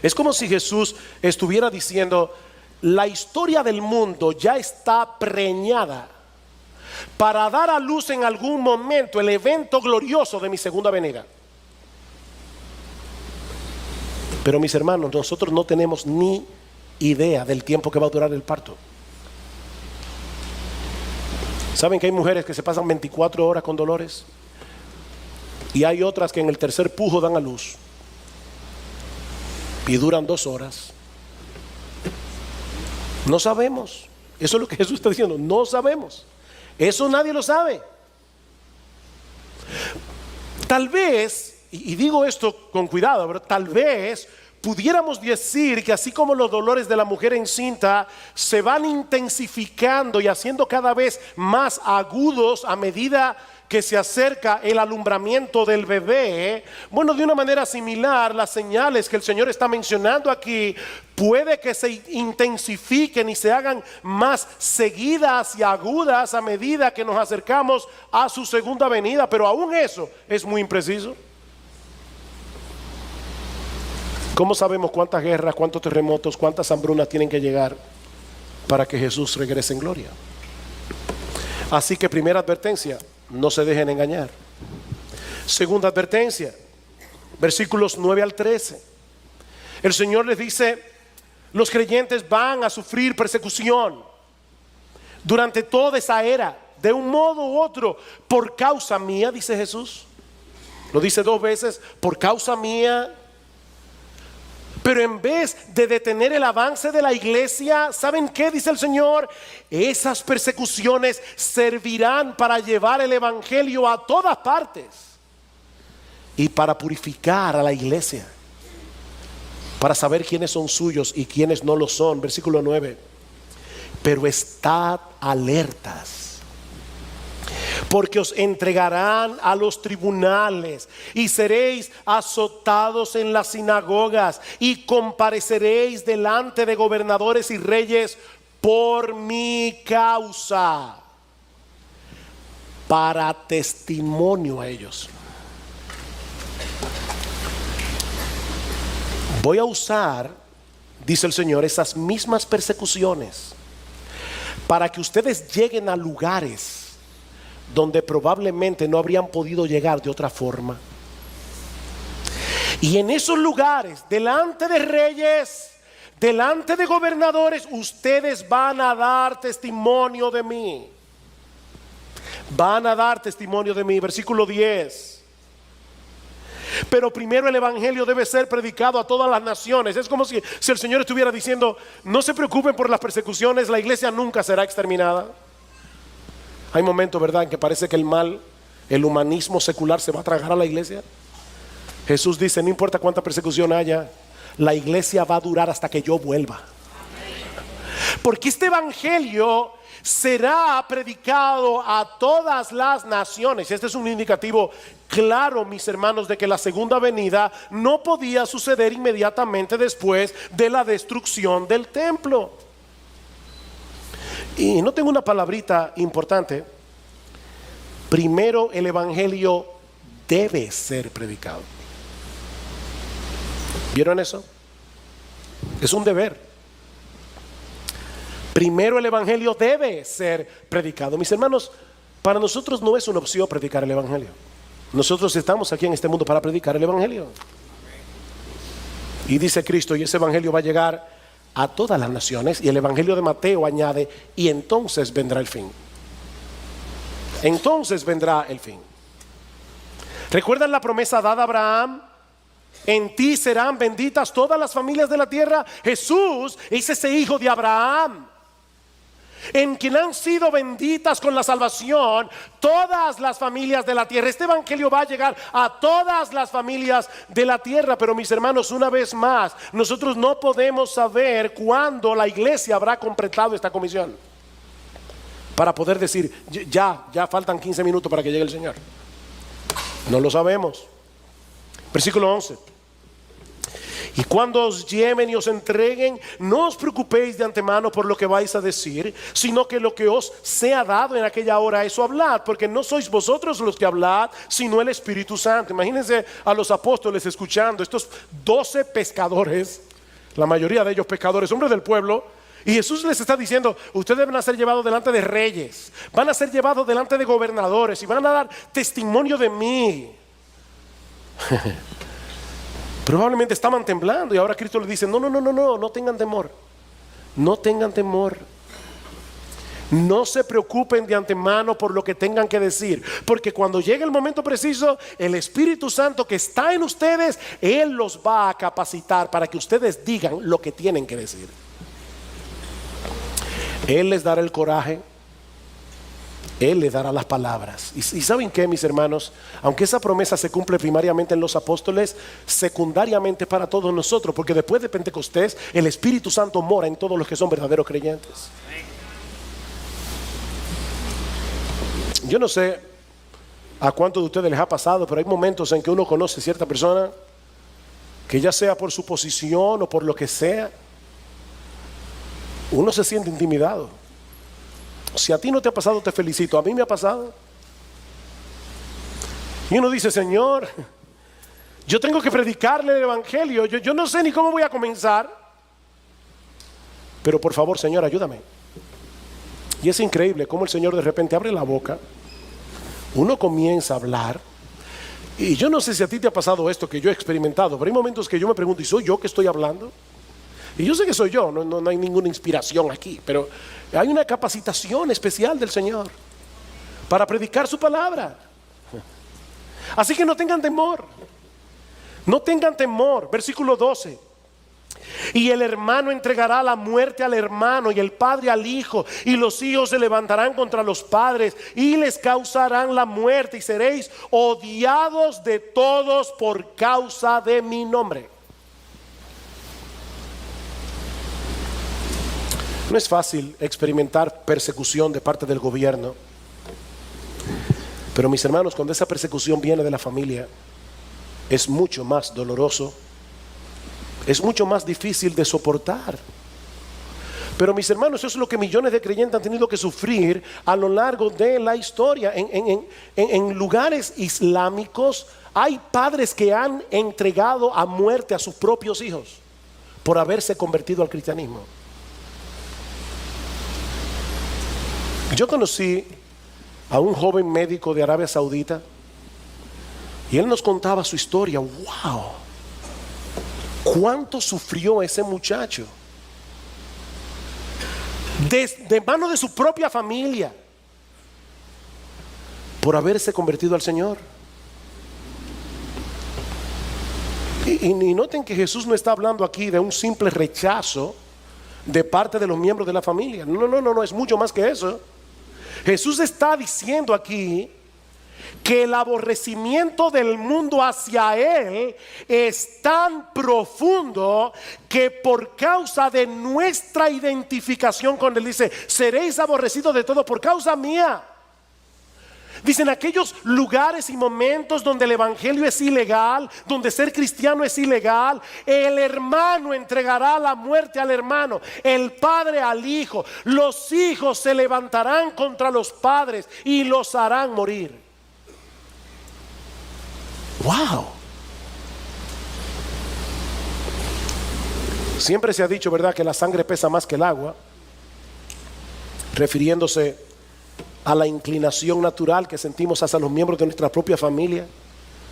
Es como si Jesús estuviera diciendo: la historia del mundo ya está preñada para dar a luz en algún momento el evento glorioso de mi segunda venida. Pero mis hermanos, nosotros no tenemos ni idea del tiempo que va a durar el parto. ¿Saben que hay mujeres que se pasan 24 horas con dolores? Y hay otras que en el tercer pujo dan a luz y duran 2 horas. No sabemos. Eso es lo que Jesús está diciendo. No sabemos. Eso nadie lo sabe. Tal vez, y digo esto con cuidado, pero tal vez pudiéramos decir que así como los dolores de la mujer encinta se van intensificando y haciendo cada vez más agudos a medida que se acerca el alumbramiento del bebé, bueno, de una manera similar, las señales que el Señor está mencionando aquí puede que se intensifiquen y se hagan más seguidas y agudas a medida que nos acercamos a su segunda venida, pero aún eso es muy impreciso. ¿Cómo sabemos cuántas guerras, cuántos terremotos, cuántas hambrunas tienen que llegar para que Jesús regrese en gloria? Así que primera advertencia: no se dejen engañar. Segunda advertencia, versículos 9 al 13. El Señor les dice: los creyentes van a sufrir persecución durante toda esa era, de un modo u otro, por causa mía, dice Jesús. Lo dice 2 veces: por causa mía. Pero en vez de detener el avance de la iglesia, ¿saben qué dice el Señor? Esas persecuciones servirán para llevar el evangelio a todas partes y para purificar a la iglesia, para saber quiénes son suyos y quiénes no lo son. Versículo 9. Pero estad alertas, porque os entregarán a los tribunales y seréis azotados en las sinagogas y compareceréis delante de gobernadores y reyes por mi causa, para testimonio a ellos. Voy a usar, dice el Señor, esas mismas persecuciones para que ustedes lleguen a lugares donde probablemente no habrían podido llegar de otra forma. Y en esos lugares, delante de reyes, delante de gobernadores, ustedes van a dar testimonio de mí. Van a dar testimonio de mí. Versículo 10. Pero primero el evangelio debe ser predicado a todas las naciones. Es como si el Señor estuviera diciendo: no se preocupen por las persecuciones, la iglesia nunca será exterminada. Hay momentos, ¿verdad?, en que parece que el mal, el humanismo secular se va a tragar a la iglesia. Jesús dice: no importa cuánta persecución haya, la iglesia va a durar hasta que yo vuelva. Porque este evangelio será predicado a todas las naciones. Este es un indicativo claro, mis hermanos, de que la segunda venida no podía suceder inmediatamente después de la destrucción del templo. Y no tengo una palabrita importante. Primero el evangelio debe ser predicado. ¿Vieron eso? Es un deber. Primero el evangelio debe ser predicado. Mis hermanos, para nosotros no es una opción predicar el evangelio. Nosotros estamos aquí en este mundo para predicar el evangelio. Y dice Cristo, y ese evangelio va a llegar a todas las naciones. Y el evangelio de Mateo añade: y entonces vendrá el fin. Entonces vendrá el fin. ¿Recuerdan la promesa dada a Abraham? En ti serán benditas todas las familias de la tierra. Jesús es ese hijo de Abraham, en quien han sido benditas con la salvación todas las familias de la tierra. Este evangelio va a llegar a todas las familias de la tierra. Pero mis hermanos, una vez más, nosotros no podemos saber cuándo la iglesia habrá completado esta comisión para poder decir: ya faltan 15 minutos para que llegue el Señor. No lo sabemos. Versículo 11. Y cuando os lleven y os entreguen, no os preocupéis de antemano por lo que vais a decir, sino que lo que os sea dado en aquella hora, eso hablad, porque no sois vosotros los que hablad, sino el Espíritu Santo. Imagínense a los apóstoles escuchando, estos 12 pescadores, la mayoría de ellos pescadores, hombres del pueblo. Y Jesús les está diciendo: ustedes van a ser llevados delante de reyes, van a ser llevados delante de gobernadores y van a dar testimonio de mí. Probablemente estaban temblando, y ahora Cristo les dice: no tengan temor. No tengan temor. No se preocupen de antemano por lo que tengan que decir, porque cuando llegue el momento preciso, el Espíritu Santo que está en ustedes, Él los va a capacitar para que ustedes digan lo que tienen que decir. Él les dará el coraje, Él les dará las palabras. Y ¿saben qué, mis hermanos? Aunque esa promesa se cumple primariamente en los apóstoles, secundariamente para todos nosotros, porque después de Pentecostés el Espíritu Santo mora en todos los que son verdaderos creyentes. Yo no sé a cuántos de ustedes les ha pasado, pero hay momentos en que uno conoce a cierta persona que, ya sea por su posición o por lo que sea, uno se siente intimidado. Si a ti no te ha pasado, te felicito. A mí me ha pasado. Y uno dice: Señor, yo tengo que predicarle el evangelio. Yo no sé ni cómo voy a comenzar, pero por favor, Señor, ayúdame. Y es increíble cómo el Señor de repente abre la boca, uno comienza a hablar. Y yo no sé si a ti te ha pasado esto que yo he experimentado, pero hay momentos que yo me pregunto: ¿y soy yo que estoy hablando? Y yo sé que soy yo, no hay ninguna inspiración aquí, pero hay una capacitación especial del Señor para predicar su palabra. Así que no tengan temor. No tengan temor. Versículo 12. Y el hermano entregará la muerte al hermano, y el padre al hijo, y los hijos se levantarán contra los padres y les causarán la muerte, y seréis odiados de todos por causa de mi nombre. No es fácil experimentar persecución de parte del gobierno. Pero mis hermanos, cuando esa persecución viene de la familia, es mucho más doloroso, es mucho más difícil de soportar. Pero mis hermanos, eso es lo que millones de creyentes han tenido que sufrir a lo largo de la historia. En lugares islámicos hay padres que han entregado a muerte a sus propios hijos por haberse convertido al cristianismo. Yo conocí a un joven médico de Arabia Saudita y él nos contaba su historia. ¡Wow! ¿Cuánto sufrió ese muchacho? De mano de su propia familia por haberse convertido al Señor. Y noten que Jesús no está hablando aquí de un simple rechazo de parte de los miembros de la familia. No, es mucho más que eso. Jesús está diciendo aquí que el aborrecimiento del mundo hacia Él es tan profundo que por causa de nuestra identificación con Él, dice, seréis aborrecidos de todo por causa mía. Dicen aquellos lugares y momentos donde el evangelio es ilegal, donde ser cristiano es ilegal, el hermano entregará la muerte al hermano, el padre al hijo, los hijos se levantarán contra los padres y los harán morir. Wow. Siempre se ha dicho, ¿verdad?, que la sangre pesa más que el agua, refiriéndose a la inclinación natural que sentimos hacia los miembros de nuestra propia familia,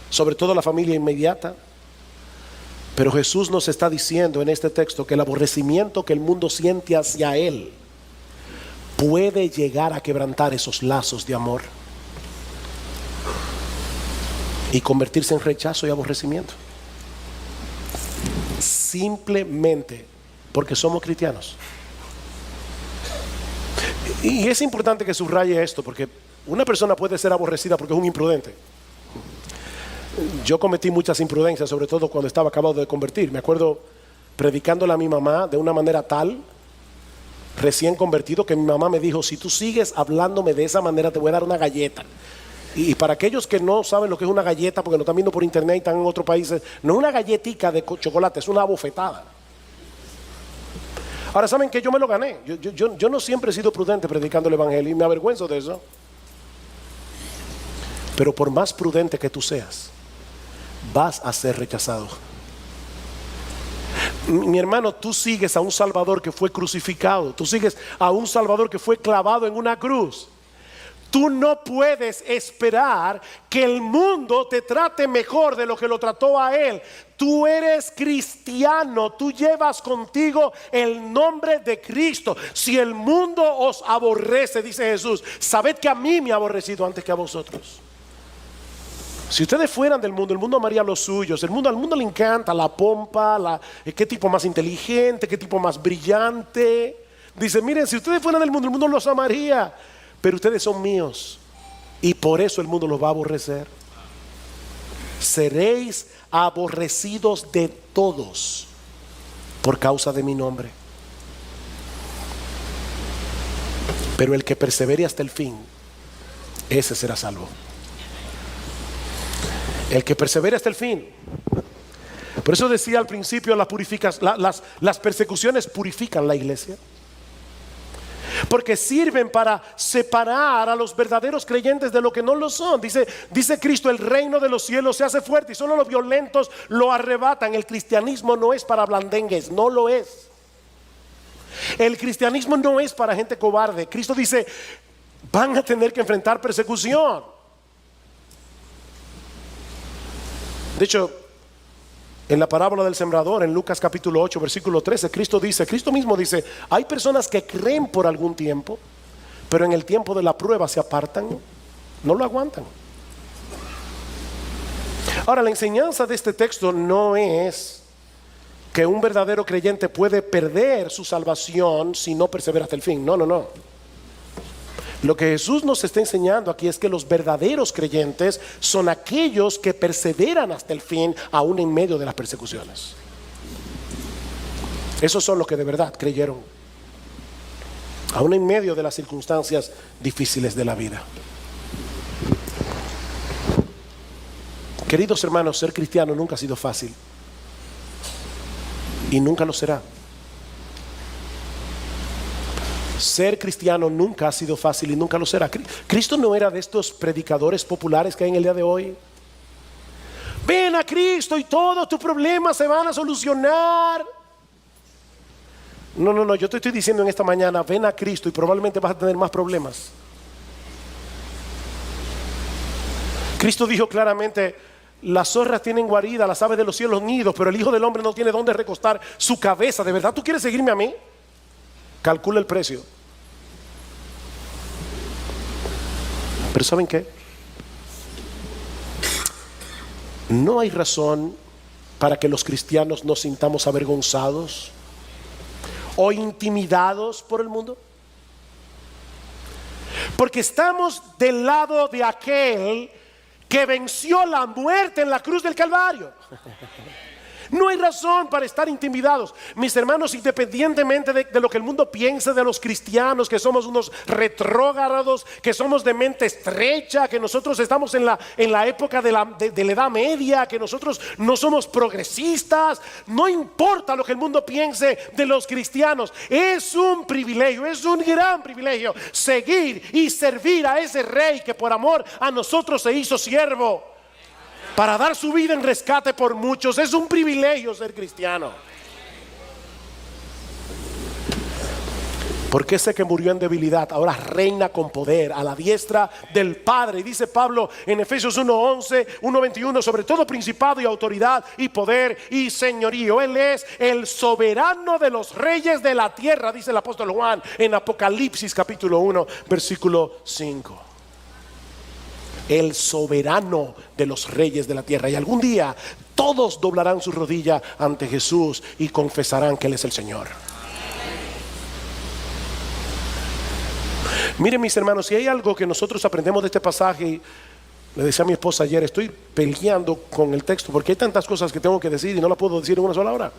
sobre todo la familia inmediata. Pero Jesús nos está diciendo en este texto que el aborrecimiento que el mundo siente hacia Él puede llegar a quebrantar esos lazos de amor y convertirse en rechazo y aborrecimiento, simplemente porque somos cristianos. Y es importante que subraye esto, porque una persona puede ser aborrecida porque es un imprudente. Yo cometí muchas imprudencias, sobre todo cuando estaba acabado de convertir. Me acuerdo predicándole a mi mamá de una manera tal, recién convertido, que mi mamá me dijo: si tú sigues hablándome de esa manera te voy a dar una galleta. Y para aquellos que no saben lo que es una galleta, porque lo están viendo por internet y están en otros países, no es una galletica de chocolate, es una bofetada. Ahora, ¿saben que yo me lo gané? Yo no siempre he sido prudente predicando el evangelio y me avergüenzo de eso. Pero por más prudente que tú seas, vas a ser rechazado. Mi hermano, tú sigues a un Salvador que fue crucificado. Tú sigues a un Salvador que fue clavado en una cruz. Tú no puedes esperar que el mundo te trate mejor de lo que lo trató a Él. Tú eres cristiano, tú llevas contigo el nombre de Cristo. Si el mundo os aborrece, dice Jesús, sabed que a mí me ha aborrecido antes que a vosotros. Si ustedes fueran del mundo, el mundo amaría los suyos. Al mundo le encanta la pompa, qué tipo más inteligente, qué tipo más brillante. Dice, miren, si ustedes fueran del mundo, el mundo los amaría. Pero ustedes son míos y por eso el mundo los va a aborrecer. Seréis aborrecidos de todos por causa de mi nombre. Pero el que persevere hasta el fin, ese será salvo. El que persevere hasta el fin. Por eso decía al principio, las persecuciones purifican la iglesia. Porque sirven para separar a los verdaderos creyentes de lo que no lo son. Dice Cristo, el reino de los cielos se hace fuerte y solo los violentos lo arrebatan. El cristianismo no es para blandengues, no lo es. El cristianismo no es para gente cobarde. Cristo dice, van a tener que enfrentar persecución. De hecho, en la parábola del sembrador, en Lucas capítulo 8, versículo 13, Cristo mismo dice, hay personas que creen por algún tiempo, pero en el tiempo de la prueba se apartan, no lo aguantan. Ahora, la enseñanza de este texto no es que un verdadero creyente puede perder su salvación si no persevera hasta el fin. No. Lo que Jesús nos está enseñando aquí es que los verdaderos creyentes son aquellos que perseveran hasta el fin, aún en medio de las persecuciones. Esos son los que de verdad creyeron, aún en medio de las circunstancias difíciles de la vida. Queridos hermanos, ser cristiano nunca ha sido fácil y nunca lo será. Ser cristiano nunca ha sido fácil y nunca lo será. Cristo no era de estos predicadores populares que hay en el día de hoy. Ven a Cristo y todos tus problemas se van a solucionar. No, yo te estoy diciendo en esta mañana, ven a Cristo y probablemente vas a tener más problemas. Cristo dijo claramente, las zorras tienen guarida, las aves de los cielos nidos, pero el Hijo del Hombre no tiene dónde recostar su cabeza. ¿De verdad tú quieres seguirme a mí? Calcula el precio. Pero ¿saben qué? No hay razón para que los cristianos nos sintamos avergonzados o intimidados por el mundo, porque estamos del lado de aquel que venció la muerte en la cruz del Calvario. No hay razón para estar intimidados. Mis hermanos, independientemente de lo que el mundo piense de los cristianos, que somos unos retrógrados, que somos de mente estrecha, que nosotros estamos en la época de la Edad Media, que nosotros no somos progresistas, no importa lo que el mundo piense de los cristianos. Es un privilegio, es un gran privilegio seguir y servir a ese Rey que por amor a nosotros se hizo siervo para dar su vida en rescate por muchos. Es un privilegio ser cristiano. Porque ese que murió en debilidad ahora reina con poder a la diestra del Padre. Y dice Pablo en Efesios 1:11, 1:21, sobre todo principado y autoridad y poder y señorío. Él es el soberano de los reyes de la tierra, dice el apóstol Juan en Apocalipsis capítulo 1 versículo 5. El soberano de los reyes de la tierra. Y algún día todos doblarán su rodilla ante Jesús y confesarán que Él es el Señor. Miren, mis hermanos, si hay algo que nosotros aprendemos de este pasaje, y le decía a mi esposa ayer, estoy peleando con el texto porque hay tantas cosas que tengo que decir y no las puedo decir en una sola hora.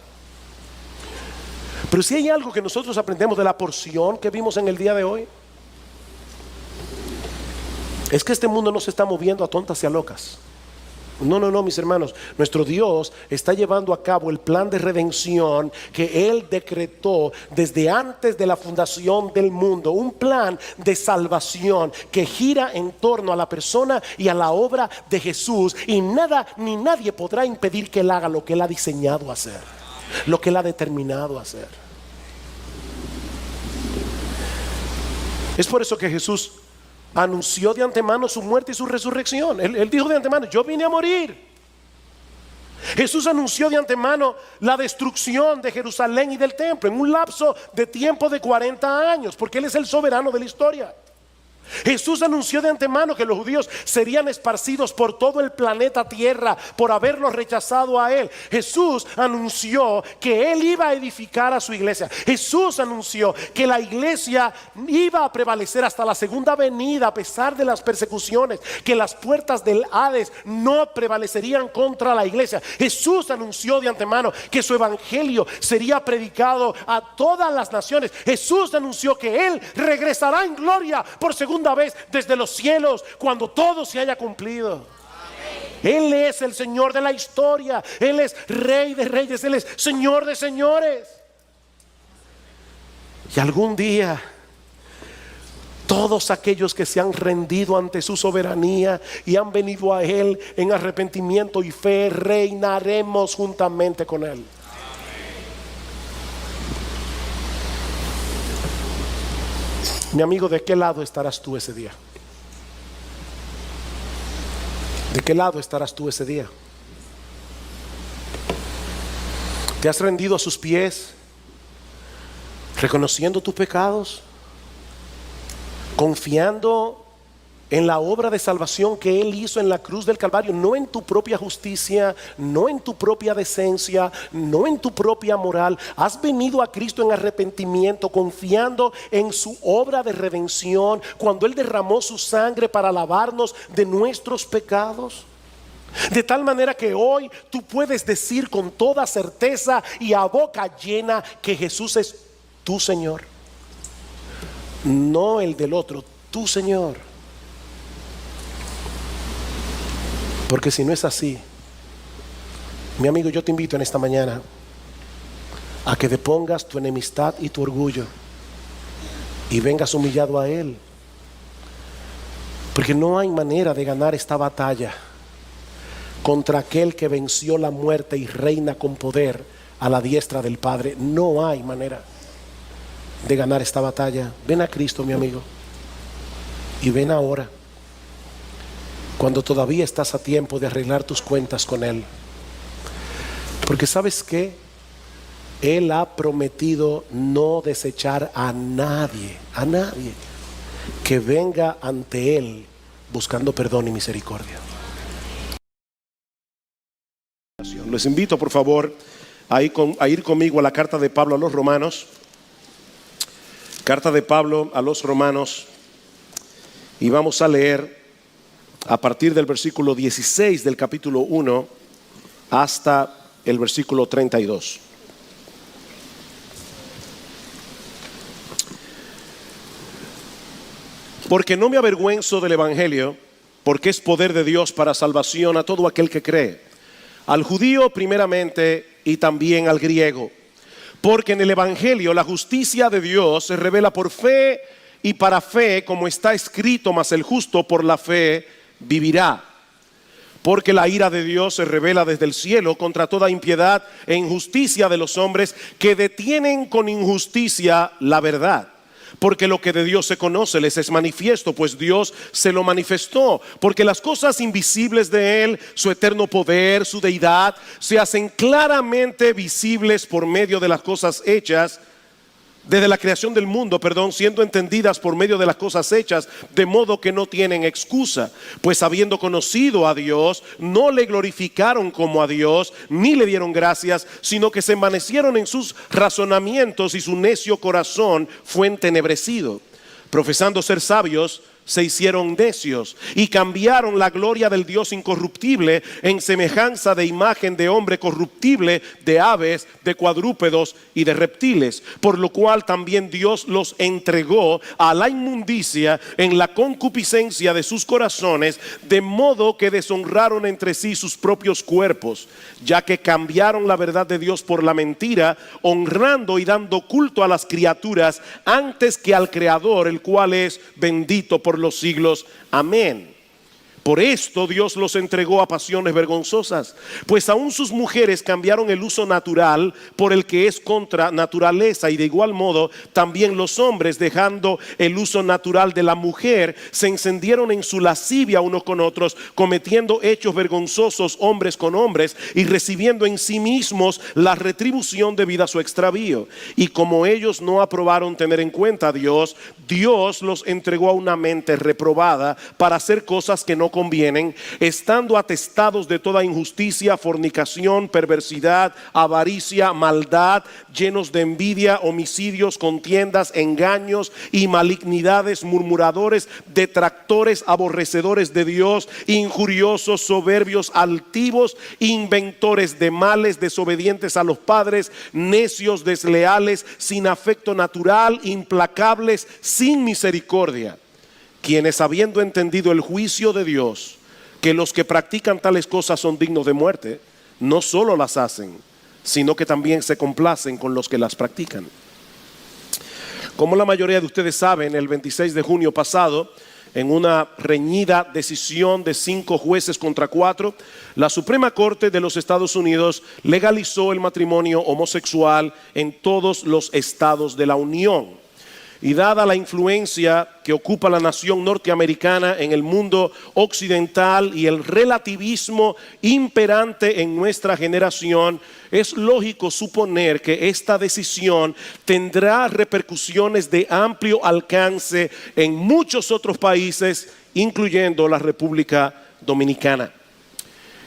Pero si hay algo que nosotros aprendemos de la porción que vimos en el día de hoy, es que este mundo no se está moviendo a tontas y a locas. No, mis hermanos. Nuestro Dios está llevando a cabo el plan de redención que Él decretó desde antes de la fundación del mundo. Un plan de salvación que gira en torno a la persona y a la obra de Jesús. Y nada ni nadie podrá impedir que Él haga lo que Él ha diseñado hacer, lo que Él ha determinado hacer. Es por eso que Jesús anunció de antemano su muerte y su resurrección. Él dijo de antemano, yo vine a morir. Jesús anunció de antemano la destrucción de Jerusalén y del templo en un lapso de tiempo de 40 años, porque Él es el soberano de la historia. Jesús anunció de antemano que los judíos serían esparcidos por todo el planeta Tierra por haberlos rechazado a Él. Jesús anunció que Él iba a edificar a su iglesia. Jesús anunció que la iglesia iba a prevalecer hasta la segunda venida a pesar de las persecuciones, que las puertas del Hades no prevalecerían contra la iglesia. Jesús anunció de antemano que su evangelio sería predicado a todas las naciones. Jesús anunció que Él regresará en gloria por segunda vez desde los cielos cuando todo se haya cumplido. Él es el Señor de la historia. Él es Rey de reyes. Él es Señor de señores. Y algún día todos aquellos que se han rendido ante su soberanía y han venido a Él en arrepentimiento y fe, reinaremos juntamente con Él. Mi amigo, ¿de qué lado estarás tú ese día? ¿De qué lado estarás tú ese día? ¿Te has rendido a sus pies, reconociendo tus pecados, confiando en la obra de salvación que Él hizo en la cruz del Calvario? No en tu propia justicia, no en tu propia decencia, no en tu propia moral. Has venido a Cristo en arrepentimiento, confiando en su obra de redención, cuando Él derramó su sangre para lavarnos de nuestros pecados. De tal manera que hoy tú puedes decir con toda certeza y a boca llena que Jesús es tu Señor, no el del otro, tu Señor. Porque si no es así, mi amigo, yo te invito en esta mañana a que depongas tu enemistad y tu orgullo y vengas humillado a Él. Porque no hay manera de ganar esta batalla contra aquel que venció la muerte y reina con poder a la diestra del Padre. No hay manera de ganar esta batalla. Ven a Cristo, mi amigo, y ven ahora, cuando todavía estás a tiempo de arreglar tus cuentas con Él. Porque ¿sabes qué? Él ha prometido no desechar a nadie que venga ante Él buscando perdón y misericordia. Les invito, por favor, a ir conmigo a la carta de Pablo a los Romanos. Carta de Pablo a los Romanos. Y vamos a leer a partir del versículo 16 del capítulo 1 hasta el versículo 32. Porque no me avergüenzo del Evangelio, porque es poder de Dios para salvación a todo aquel que cree, al judío primeramente y también al griego. Porque en el Evangelio la justicia de Dios se revela por fe y para fe, como está escrito, mas el justo por la fe vivirá. Porque la ira de Dios se revela desde el cielo contra toda impiedad e injusticia de los hombres que detienen con injusticia la verdad. Porque lo que de Dios se conoce les es manifiesto, pues Dios se lo manifestó. Porque las cosas invisibles de Él, su eterno poder, su deidad, se hacen claramente visibles por medio de las cosas hechas, desde la creación del mundo, siendo entendidas por medio de las cosas hechas, de modo que no tienen excusa. Pues habiendo conocido a Dios, no le glorificaron como a Dios, ni le dieron gracias, sino que se envanecieron en sus razonamientos y su necio corazón fue entenebrecido. Profesando ser sabios, se hicieron necios y cambiaron la gloria del Dios incorruptible en semejanza de imagen de hombre corruptible, de aves, de cuadrúpedos y de reptiles, por lo cual también Dios los entregó a la inmundicia en la concupiscencia de sus corazones, de modo que deshonraron entre sí sus propios cuerpos, ya que cambiaron la verdad de Dios por la mentira, honrando y dando culto a las criaturas antes que al Creador, el cual es bendito por los siglos. Amén. Por esto Dios los entregó a pasiones vergonzosas, pues aún sus mujeres cambiaron el uso natural por el que es contra naturaleza, y de igual modo también los hombres, dejando el uso natural de la mujer, se encendieron en su lascivia unos con otros, cometiendo hechos vergonzosos hombres con hombres, y recibiendo en sí mismos la retribución debida a su extravío. Y como ellos no aprobaron tener en cuenta a Dios, Dios los entregó a una mente reprobada para hacer cosas que no convienen, estando atestados de toda injusticia, fornicación, perversidad, avaricia, maldad, llenos de envidia, homicidios, contiendas, engaños y malignidades, murmuradores, detractores, aborrecedores de Dios, injuriosos, soberbios, altivos, inventores de males, desobedientes a los padres, necios, desleales, sin afecto natural, implacables, sin misericordia. Quienes, habiendo entendido el juicio de Dios, que los que practican tales cosas son dignos de muerte, no solo las hacen, sino que también se complacen con los que las practican. Como la mayoría de ustedes saben, el 26 de junio pasado, en una reñida decisión de 5 jueces contra 4, la Suprema Corte de los Estados Unidos legalizó el matrimonio homosexual en todos los estados de la Unión. Y dada la influencia que ocupa la nación norteamericana en el mundo occidental y el relativismo imperante en nuestra generación, es lógico suponer que esta decisión tendrá repercusiones de amplio alcance en muchos otros países, incluyendo la República Dominicana.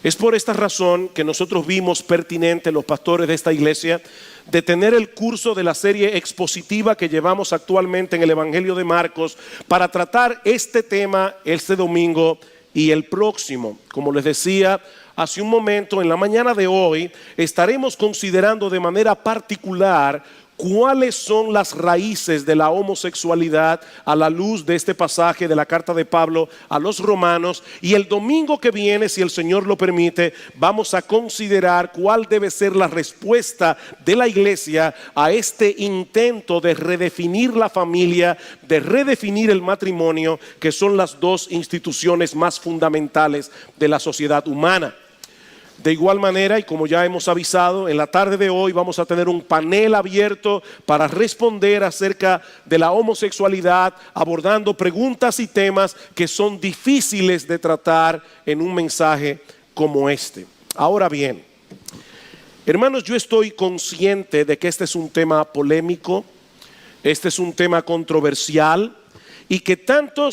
Es por esta razón que nosotros vimos pertinente, los pastores de esta iglesia, detener el curso de la serie expositiva que llevamos actualmente en el Evangelio de Marcos para tratar este tema este domingo y el próximo. Como les decía hace un momento, en la mañana de hoy estaremos considerando de manera particular cuáles son las raíces de la homosexualidad a la luz de este pasaje de la carta de Pablo a los romanos. Y el domingo que viene, si el Señor lo permite, vamos a considerar cuál debe ser la respuesta de la iglesia a este intento de redefinir la familia, de redefinir el matrimonio, que son las dos instituciones más fundamentales de la sociedad humana. De igual manera, y como ya hemos avisado, en la tarde de hoy vamos a tener un panel abierto para responder acerca de la homosexualidad, abordando preguntas y temas que son difíciles de tratar en un mensaje como este. Ahora bien, hermanos, yo estoy consciente de que este es un tema polémico, este es un tema controversial, y que tanto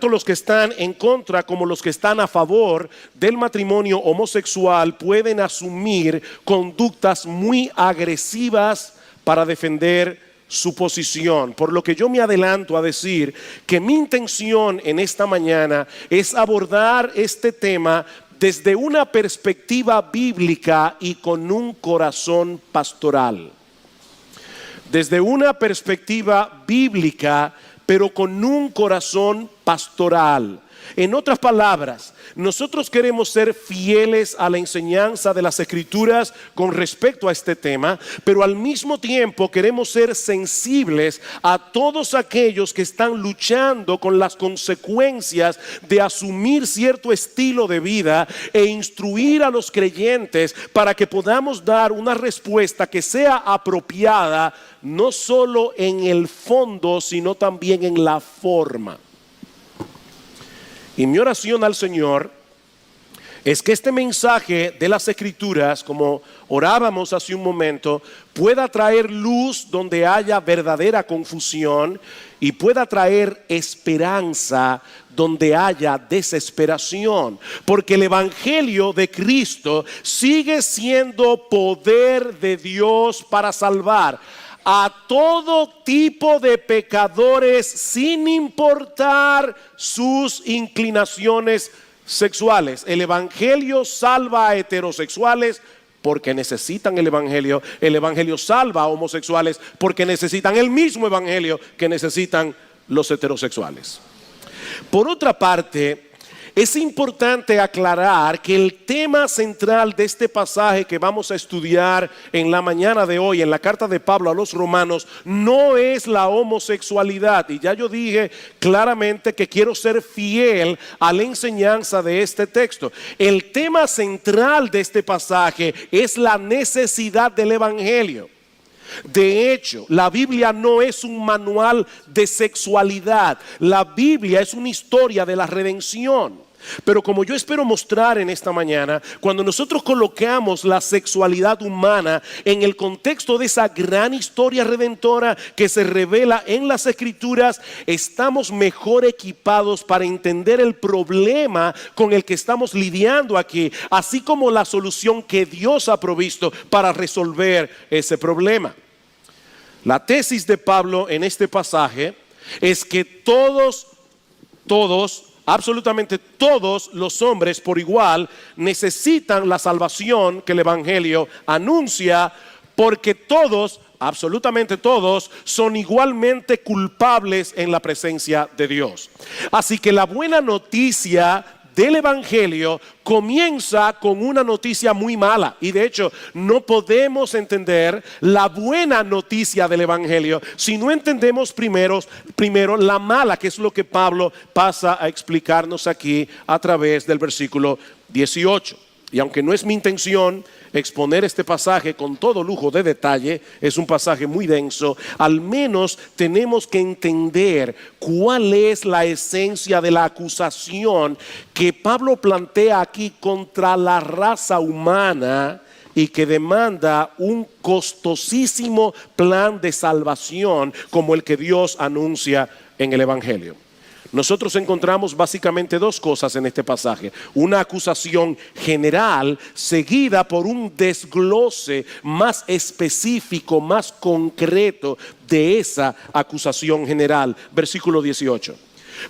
los que están en contra como los que están a favor del matrimonio homosexual pueden asumir conductas muy agresivas para defender su posición. Por lo que yo me adelanto a decir que mi intención en esta mañana es abordar este tema desde una perspectiva bíblica y con un corazón pastoral. Desde una perspectiva bíblica, pero con un corazón pastoral. En otras palabras, nosotros queremos ser fieles a la enseñanza de las Escrituras con respecto a este tema, pero al mismo tiempo queremos ser sensibles a todos aquellos que están luchando con las consecuencias de asumir cierto estilo de vida e instruir a los creyentes para que podamos dar una respuesta que sea apropiada, no solo en el fondo, sino también en la forma. Y mi oración al Señor es que este mensaje de las Escrituras, como orábamos hace un momento, pueda traer luz donde haya verdadera confusión y pueda traer esperanza donde haya desesperación. Porque el Evangelio de Cristo sigue siendo poder de Dios para salvar a todo tipo de pecadores sin importar sus inclinaciones sexuales. El Evangelio salva a heterosexuales porque necesitan el Evangelio. El Evangelio salva a homosexuales porque necesitan el mismo Evangelio que necesitan los heterosexuales. Por otra parte, es importante aclarar que el tema central de este pasaje que vamos a estudiar en la mañana de hoy en la carta de Pablo a los romanos no es la homosexualidad. Y ya yo dije claramente que quiero ser fiel a la enseñanza de este texto. El tema central de este pasaje es la necesidad del Evangelio. De hecho, la Biblia no es un manual de sexualidad. La Biblia es una historia de la redención. Pero como yo espero mostrar en esta mañana, cuando nosotros colocamos la sexualidad humana en el contexto de esa gran historia redentora que se revela en las Escrituras, estamos mejor equipados para entender el problema con el que estamos lidiando aquí, así como la solución que Dios ha provisto para resolver ese problema. La tesis de Pablo en este pasaje es que todos, absolutamente todos los hombres por igual necesitan la salvación que el Evangelio anuncia, porque todos, absolutamente todos, son igualmente culpables en la presencia de Dios. Así que la buena noticia del Evangelio comienza con una noticia muy mala, y de hecho no podemos entender la buena noticia del Evangelio si no entendemos primero la mala, que es lo que Pablo pasa a explicarnos aquí a través del versículo 18. Y aunque no es mi intención exponer este pasaje con todo lujo de detalle, es un pasaje muy denso, al menos tenemos que entender cuál es la esencia de la acusación que Pablo plantea aquí contra la raza humana y que demanda un costosísimo plan de salvación como el que Dios anuncia en el Evangelio. Nosotros encontramos básicamente dos cosas en este pasaje: una acusación general seguida por un desglose más específico, más concreto de esa acusación general. Versículo 18.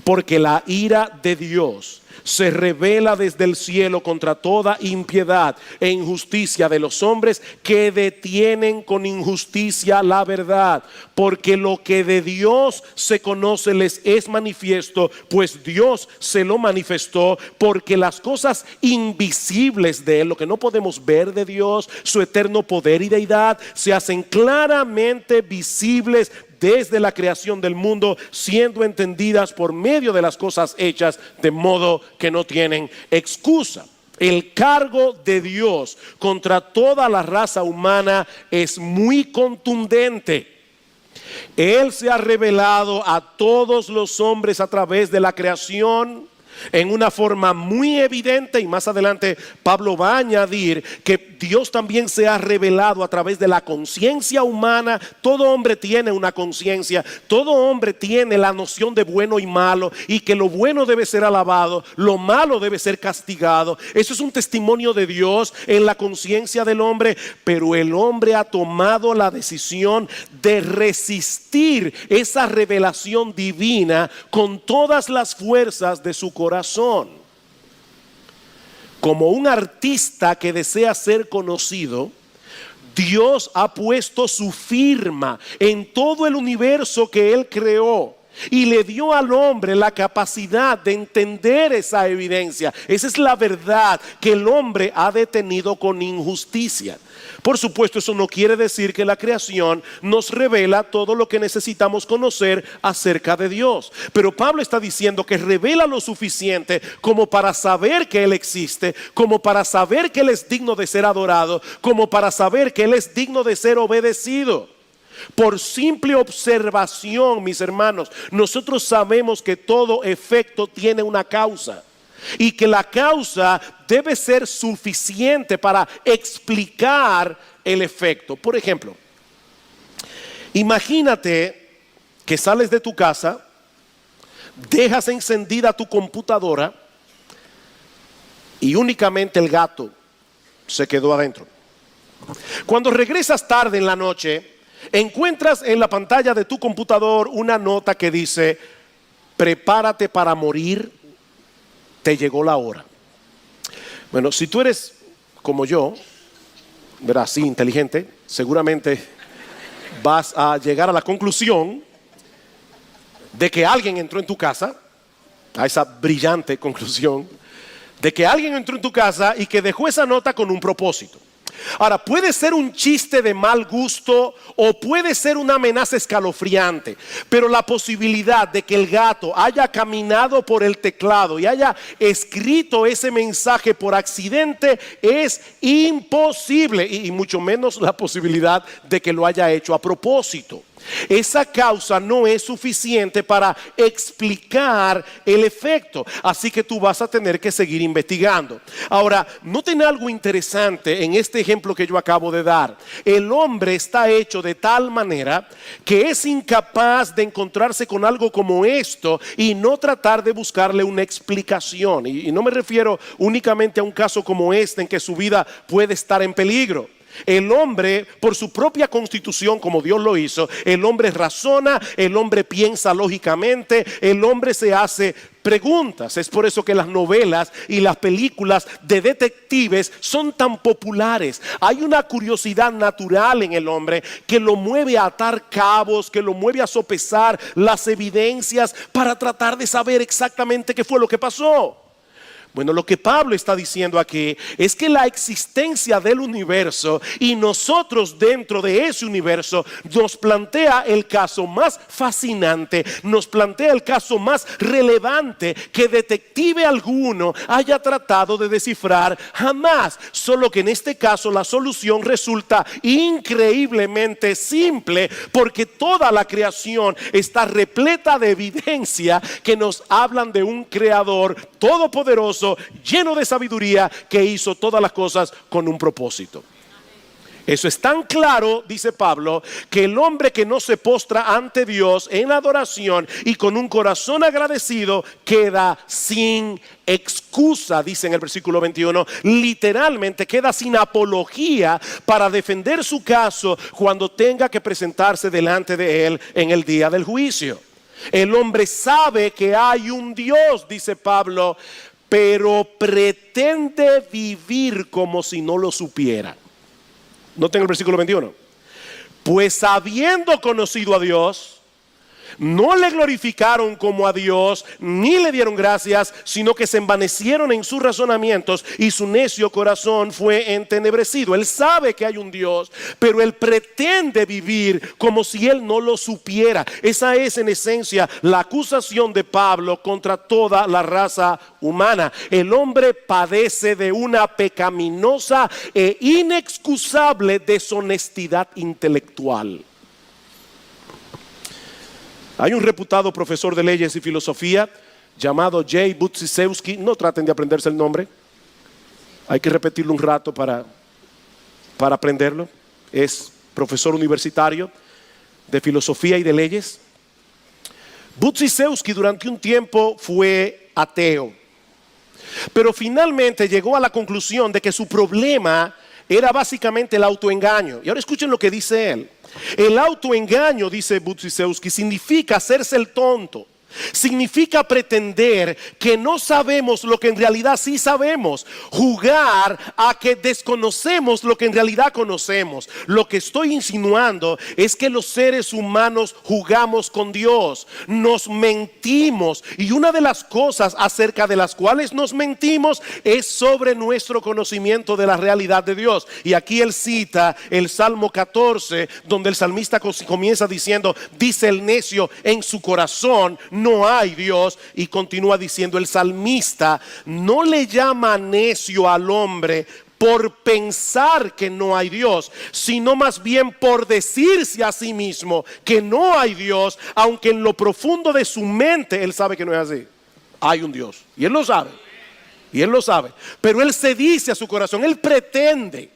Porque la ira de Dios se revela desde el cielo contra toda impiedad e injusticia de los hombres que detienen con injusticia la verdad. Porque lo que de Dios se conoce les es manifiesto, pues Dios se lo manifestó. Porque las cosas invisibles de Él, lo que no podemos ver de Dios, su eterno poder y deidad, se hacen claramente visibles desde la creación del mundo, siendo entendidas por medio de las cosas hechas, de modo que no tienen excusa. El cargo de Dios contra toda la raza humana es muy contundente. Él se ha revelado a todos los hombres a través de la creación en una forma muy evidente, y más adelante Pablo va a añadir que Dios también se ha revelado a través de la conciencia humana. Todo hombre tiene una conciencia, todo hombre tiene la noción de bueno y malo, y que lo bueno debe ser alabado, lo malo debe ser castigado. Eso es un testimonio de Dios en la conciencia del hombre, pero el hombre ha tomado la decisión de resistir esa revelación divina con todas las fuerzas de su corazón. Como un artista que desea ser conocido, Dios ha puesto su firma en todo el universo que Él creó y le dio al hombre la capacidad de entender esa evidencia. Esa es la verdad que el hombre ha detenido con injusticia. Por supuesto, eso no quiere decir que la creación nos revela todo lo que necesitamos conocer acerca de Dios. Pero Pablo está diciendo que revela lo suficiente como para saber que Él existe, como para saber que Él es digno de ser adorado, como para saber que Él es digno de ser obedecido. Por simple observación, mis hermanos, nosotros sabemos que todo efecto tiene una causa, y que la causa debe ser suficiente para explicar el efecto. Por ejemplo, imagínate que sales de tu casa, dejas encendida tu computadora y únicamente el gato se quedó adentro. Cuando regresas tarde en la noche, encuentras en la pantalla de tu computador una nota que dice: prepárate para morir, te llegó la hora. Bueno, si tú eres como yo, verás, sí, inteligente, seguramente vas a llegar a la conclusión de que alguien entró en tu casa, a esa brillante conclusión, de que alguien entró en tu casa y que dejó esa nota con un propósito. Ahora, puede ser un chiste de mal gusto o puede ser una amenaza escalofriante, pero la posibilidad de que el gato haya caminado por el teclado y haya escrito ese mensaje por accidente es imposible, y mucho menos la posibilidad de que lo haya hecho a propósito. Esa causa no es suficiente para explicar el efecto, así que tú vas a tener que seguir investigando. Ahora, noten algo interesante en este ejemplo que yo acabo de dar. El hombre está hecho de tal manera que es incapaz de encontrarse con algo como esto y no tratar de buscarle una explicación. Y no me refiero únicamente a un caso como este en que su vida puede estar en peligro. El hombre, por su propia constitución, como Dios lo hizo, el hombre razona, el hombre piensa lógicamente, el hombre se hace preguntas. Es por eso que las novelas y las películas de detectives son tan populares. Hay una curiosidad natural en el hombre que lo mueve a atar cabos, que lo mueve a sopesar las evidencias para tratar de saber exactamente qué fue lo que pasó. Bueno, lo que Pablo está diciendo aquí es que la existencia del universo y nosotros dentro de ese universo nos plantea el caso más fascinante, nos plantea el caso más relevante que detective alguno haya tratado de descifrar jamás. Solo que en este caso la solución resulta increíblemente simple, porque toda la creación está repleta de evidencia que nos hablan de un creador todopoderoso, lleno de sabiduría, que hizo todas las cosas con un propósito. Eso es tan claro, dice Pablo, que el hombre que no se postra ante Dios en adoración y con un corazón agradecido queda sin excusa, dice en el versículo 21, literalmente queda sin apología para defender su caso cuando tenga que presentarse delante de él en el día del juicio. El hombre sabe que hay un Dios, dice Pablo, pero pretende vivir como si no lo supiera. Noten el versículo 21. Pues habiendo conocido a Dios, no le glorificaron como a Dios, ni le dieron gracias, sino que se envanecieron en sus razonamientos y su necio corazón fue entenebrecido. Él sabe que hay un Dios, pero él pretende vivir como si él no lo supiera. Esa es en esencia la acusación de Pablo contra toda la raza humana. El hombre padece de una pecaminosa e inexcusable deshonestidad intelectual. Hay un reputado profesor de leyes y filosofía llamado Jay Budziszewski. No traten de aprenderse el nombre. Hay que repetirlo un rato para aprenderlo. Es profesor universitario de filosofía y de leyes. Budziszewski durante un tiempo fue ateo, pero finalmente llegó a la conclusión de que su problema era básicamente el autoengaño. Y ahora escuchen lo que dice él. El autoengaño, dice Budziszewski, significa hacerse el tonto. Significa pretender que no sabemos lo que en realidad sí sabemos. Jugar a que desconocemos lo que en realidad conocemos. Lo que estoy insinuando es que los seres humanos jugamos con Dios. Nos mentimos. Y una de las cosas acerca de las cuales nos mentimos es sobre nuestro conocimiento de la realidad de Dios. Y aquí él cita el Salmo 14, donde el salmista comienza diciendo: dice el necio en su corazón, no hay Dios. Y continúa diciendo el salmista: no le llama necio al hombre por pensar que no hay Dios, sino más bien por decirse a sí mismo que no hay Dios, aunque en lo profundo de su mente él sabe que no es así. Hay un Dios y él lo sabe. Y él lo sabe, pero él se dice a su corazón, él pretende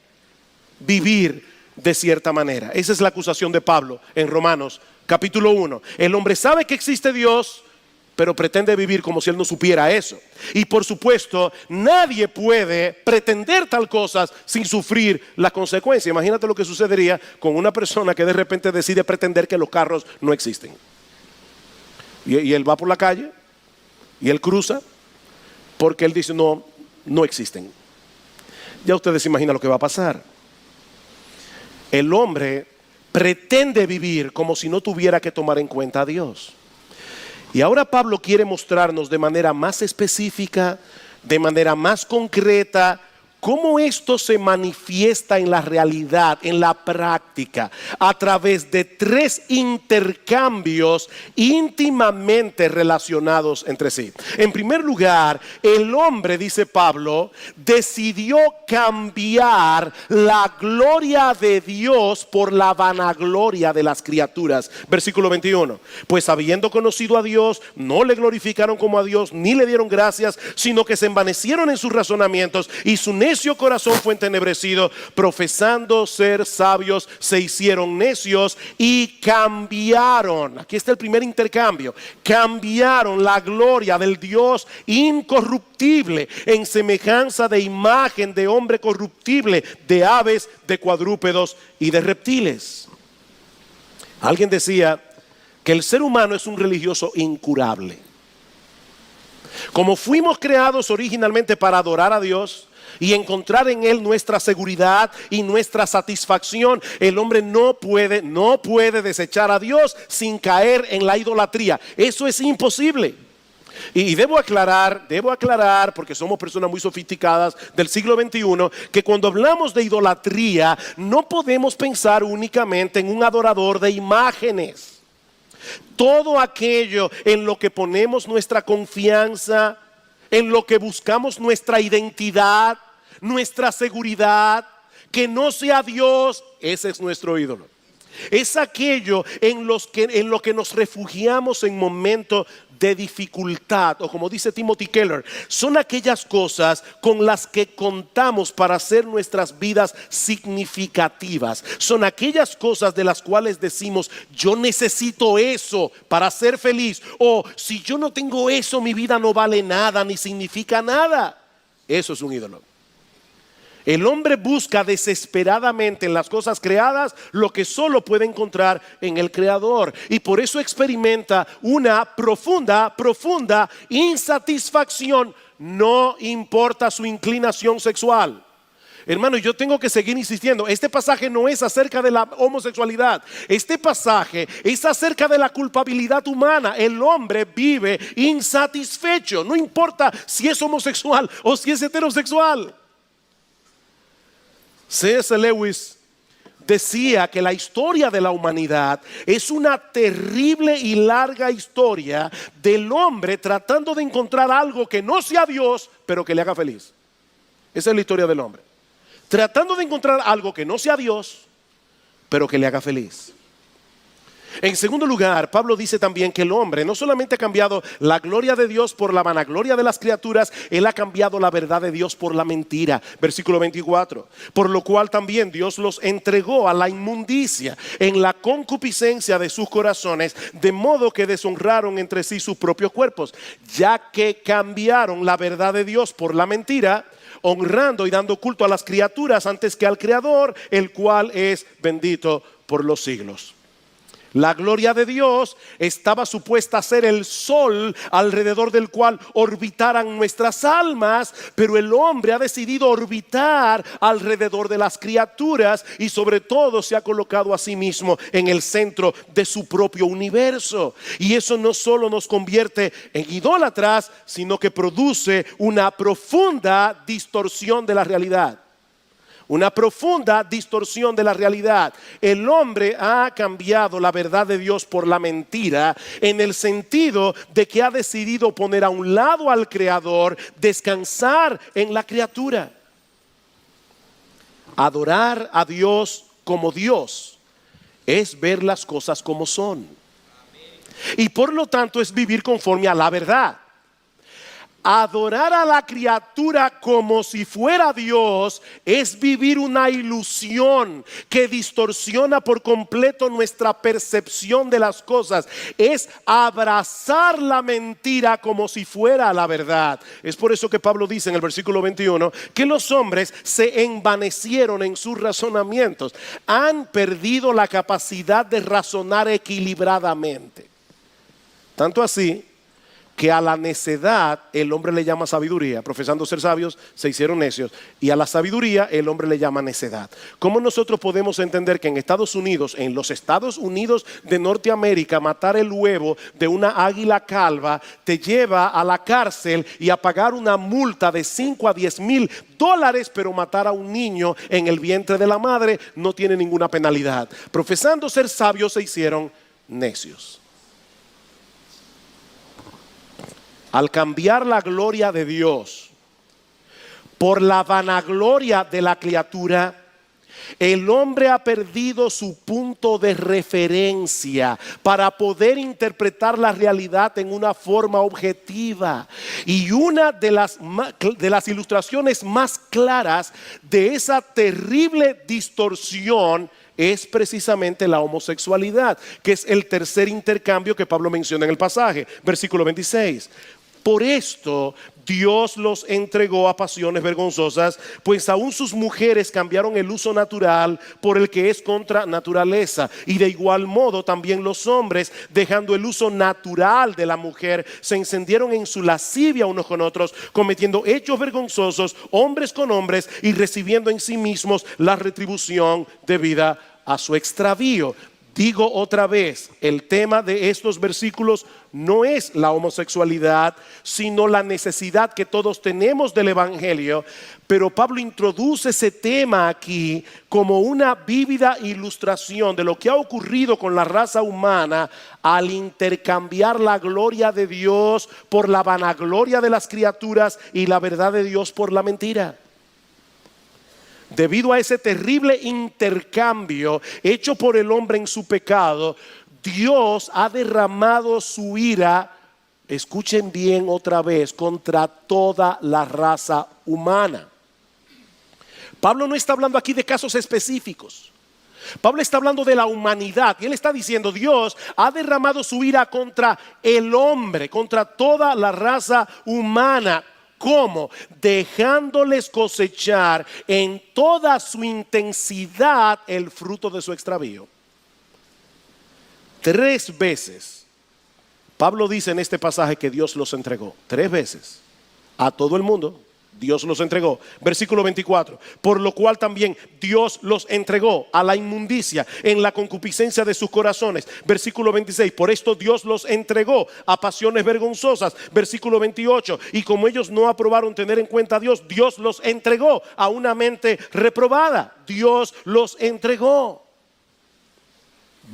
vivir de cierta manera. Esa es la acusación de Pablo en Romanos capítulo 1. El hombre sabe que existe Dios, pero pretende vivir como si él no supiera eso. Y por supuesto, nadie puede pretender tal cosa sin sufrir la consecuencia. Imagínate lo que sucedería con una persona que de repente decide pretender que los carros no existen. Y él va por la calle y él cruza porque él dice no existen. Ya ustedes se imaginan lo que va a pasar. El hombre pretende vivir como si no tuviera que tomar en cuenta a Dios. Y ahora Pablo quiere mostrarnos de manera más específica, de manera más concreta, cómo esto se manifiesta en la realidad, en la práctica, a través de tres intercambios íntimamente relacionados entre sí. En primer lugar, el hombre, dice Pablo, decidió cambiar la gloria de Dios por la vanagloria de las criaturas. Versículo 21. Pues habiendo conocido a Dios, no le glorificaron como a Dios, ni le dieron gracias, sino que se envanecieron en sus razonamientos y su necio corazón fue entenebrecido. Profesando ser sabios, se hicieron necios y cambiaron. Aquí está el primer intercambio. Cambiaron la gloria del Dios incorruptible en semejanza de imagen de hombre corruptible, de aves, de cuadrúpedos y de reptiles. Alguien decía que el ser humano es un religioso incurable. Como fuimos creados originalmente para adorar a Dios y encontrar en Él nuestra seguridad y nuestra satisfacción, el hombre no puede desechar a Dios sin caer en la idolatría. Eso es imposible. Y debo aclarar, porque somos personas muy sofisticadas del siglo XXI, que cuando hablamos de idolatría no podemos pensar únicamente en un adorador de imágenes. Todo aquello en lo que ponemos nuestra confianza, en lo que buscamos nuestra identidad, nuestra seguridad, que no sea Dios, ese es nuestro ídolo. Es aquello en lo que nos refugiamos en momentos de dificultad, o como dice Timothy Keller, son aquellas cosas con las que contamos para hacer nuestras vidas significativas. Son aquellas cosas de las cuales decimos: yo necesito eso para ser feliz, o si yo no tengo eso, mi vida no vale nada ni significa nada. Eso es un ídolo. El hombre busca desesperadamente en las cosas creadas lo que solo puede encontrar en el Creador. Y por eso experimenta una profunda insatisfacción, no importa su inclinación sexual. Hermano, yo tengo que seguir insistiendo. Este pasaje no es acerca de la homosexualidad. Este pasaje es acerca de la culpabilidad humana. El hombre vive insatisfecho, no importa si es homosexual o si es heterosexual. C.S. Lewis decía que la historia de la humanidad es una terrible y larga historia del hombre tratando de encontrar algo que no sea Dios, pero que le haga feliz. Esa es la historia del hombre. Tratando de encontrar algo que no sea Dios, pero que le haga feliz. En segundo lugar, Pablo dice también que el hombre no solamente ha cambiado la gloria de Dios por la vanagloria de las criaturas, él ha cambiado la verdad de Dios por la mentira. Versículo 24. Por lo cual también Dios los entregó a la inmundicia en la concupiscencia de sus corazones, de modo que deshonraron entre sí sus propios cuerpos, ya que cambiaron la verdad de Dios por la mentira, honrando y dando culto a las criaturas antes que al Creador, el cual es bendito por los siglos. La gloria de Dios estaba supuesta a ser el sol alrededor del cual orbitaran nuestras almas, pero el hombre ha decidido orbitar alrededor de las criaturas y sobre todo se ha colocado a sí mismo en el centro de su propio universo. Y eso no solo nos convierte en idólatras, sino que produce una profunda distorsión de la realidad. Una profunda distorsión de la realidad. El hombre ha cambiado la verdad de Dios por la mentira, en el sentido de que ha decidido poner a un lado al Creador, descansar en la criatura. Adorar a Dios como Dios es ver las cosas como son. Y por lo tanto es vivir conforme a la verdad. Adorar a la criatura como si fuera Dios es vivir una ilusión que distorsiona por completo nuestra percepción de las cosas. Es abrazar la mentira como si fuera la verdad. Es por eso que Pablo dice en el versículo 21 que los hombres se envanecieron en sus razonamientos. Han perdido la capacidad de razonar equilibradamente. Tanto así que a la necedad el hombre le llama sabiduría. Profesando ser sabios, se hicieron necios. Y a la sabiduría el hombre le llama necedad. ¿Cómo nosotros podemos entender que en Estados Unidos, en los Estados Unidos de Norteamérica, matar el huevo de una águila calva te lleva a la cárcel y a pagar una multa de 5 a 10 mil dólares, pero matar a un niño en el vientre de la madre no tiene ninguna penalidad? Profesando ser sabios, se hicieron necios. Al cambiar la gloria de Dios por la vanagloria de la criatura, el hombre ha perdido su punto de referencia para poder interpretar la realidad en una forma objetiva. Y una de las ilustraciones más claras de esa terrible distorsión es precisamente la homosexualidad, que es el tercer intercambio que Pablo menciona en el pasaje, versículo 26. Por esto Dios los entregó a pasiones vergonzosas, pues aún sus mujeres cambiaron el uso natural por el que es contra naturaleza. Y de igual modo también los hombres, dejando el uso natural de la mujer, se encendieron en su lascivia unos con otros, cometiendo hechos vergonzosos, hombres con hombres, y recibiendo en sí mismos la retribución debida a su extravío. Digo otra vez, el tema de estos versículos no es la homosexualidad, sino la necesidad que todos tenemos del evangelio. Pero Pablo introduce ese tema aquí como una vívida ilustración de lo que ha ocurrido con la raza humana al intercambiar la gloria de Dios por la vanagloria de las criaturas y la verdad de Dios por la mentira. Debido a ese terrible intercambio hecho por el hombre en su pecado, Dios ha derramado su ira, escuchen bien otra vez, contra toda la raza humana. Pablo no está hablando aquí de casos específicos. Pablo está hablando de la humanidad y él está diciendo: Dios ha derramado su ira contra el hombre, contra toda la raza humana. ¿Cómo? Dejándoles cosechar en toda su intensidad el fruto de su extravío. 3 veces Pablo dice en este pasaje que Dios los entregó. 3 veces a todo el mundo. Dios los entregó. Versículo 24. Por lo cual también Dios los entregó a la inmundicia en la concupiscencia de sus corazones. Versículo 26. Por esto Dios los entregó a pasiones vergonzosas. Versículo 28. Y como ellos no aprobaron tener en cuenta a Dios, Dios los entregó a una mente reprobada. Dios los entregó.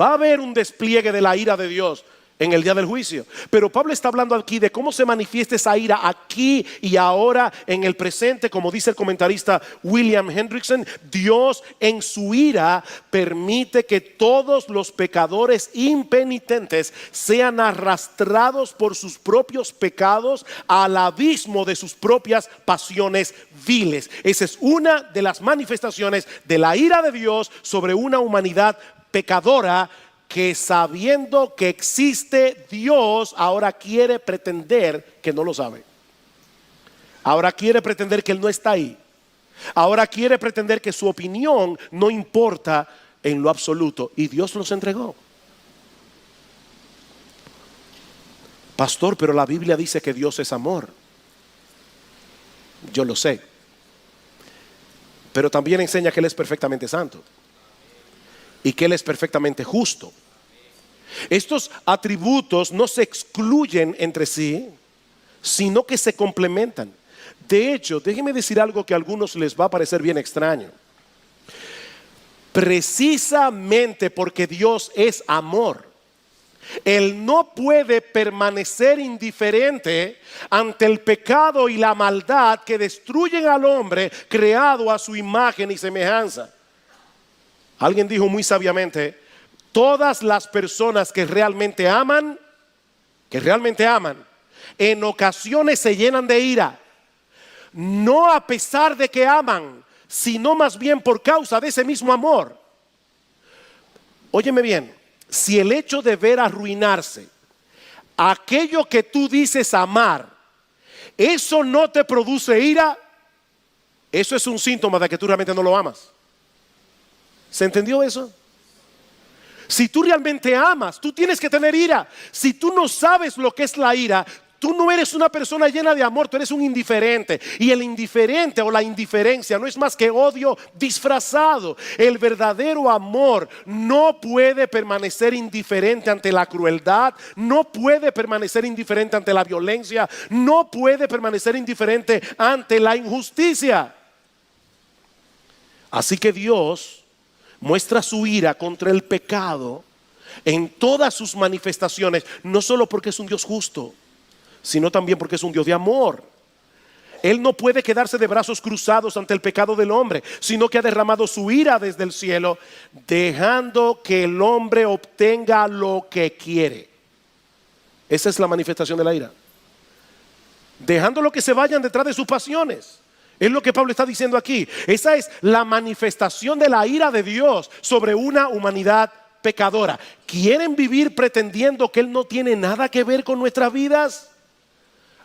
Va a haber un despliegue de la ira de Dios en el día del juicio. Pero Pablo está hablando aquí de cómo se manifiesta esa ira aquí y ahora en el presente. Como dice el comentarista William Hendrickson, Dios en su ira permite que todos los pecadores impenitentes sean arrastrados por sus propios pecados al abismo de sus propias pasiones viles. Esa es una de las manifestaciones de la ira de Dios sobre una humanidad pecadora, que sabiendo que existe Dios, ahora quiere pretender que no lo sabe. Ahora quiere pretender que Él no está ahí. Ahora quiere pretender que su opinión no importa en lo absoluto. Y Dios los entregó. Pastor, pero la Biblia dice que Dios es amor. Yo lo sé. Pero también enseña que Él es perfectamente santo. Y que Él es perfectamente justo. Estos atributos no se excluyen entre sí, sino que se complementan. De hecho, déjenme decir algo que a algunos les va a parecer bien extraño. Precisamente porque Dios es amor, Él no puede permanecer indiferente ante el pecado y la maldad que destruyen al hombre creado a su imagen y semejanza. Alguien dijo muy sabiamente: todas las personas que realmente aman, en ocasiones se llenan de ira. No a pesar de que aman, sino más bien por causa de ese mismo amor. Óyeme bien, si el hecho de ver arruinarse aquello que tú dices amar, eso no te produce ira, eso es un síntoma de que tú realmente no lo amas. ¿Se entendió eso? Si tú realmente amas, tú tienes que tener ira. Si tú no sabes lo que es la ira, tú no eres una persona llena de amor, tú eres un indiferente. Y el indiferente o la indiferencia no es más que odio disfrazado. El verdadero amor no puede permanecer indiferente ante la crueldad, no puede permanecer indiferente ante la violencia, no puede permanecer indiferente ante la injusticia. Así que Dios muestra su ira contra el pecado en todas sus manifestaciones, no solo porque es un Dios justo, sino también porque es un Dios de amor. Él no puede quedarse de brazos cruzados ante el pecado del hombre, sino que ha derramado su ira desde el cielo, dejando que el hombre obtenga lo que quiere. Esa es la manifestación de la ira. Dejándolo que se vayan detrás de sus pasiones. Es lo que Pablo está diciendo aquí. Esa es la manifestación de la ira de Dios sobre una humanidad pecadora. ¿Quieren vivir pretendiendo que Él no tiene nada que ver con nuestras vidas?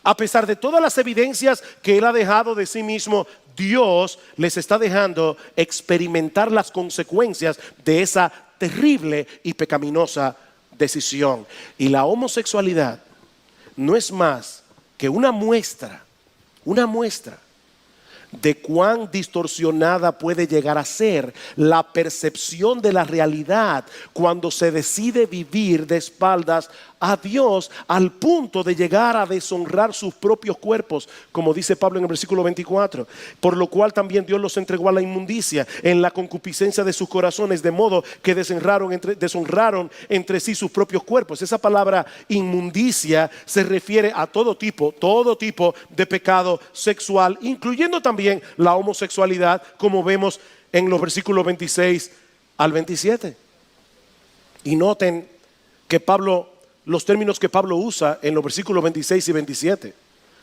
A pesar de todas las evidencias que Él ha dejado de sí mismo, Dios les está dejando experimentar las consecuencias de esa terrible y pecaminosa decisión. Y la homosexualidad no es más que una muestra de cuán distorsionada puede llegar a ser la percepción de la realidad cuando se decide vivir de espaldas a Dios, al punto de llegar a deshonrar sus propios cuerpos, como dice Pablo en el versículo 24. Por lo cual también Dios los entregó a la inmundicia en la concupiscencia de sus corazones, de modo que deshonraron entre sí sus propios cuerpos. Esa palabra inmundicia se refiere a todo tipo de pecado sexual, incluyendo también la homosexualidad, como vemos en los versículos 26 al 27. Y noten que los términos que Pablo usa en los versículos 26 y 27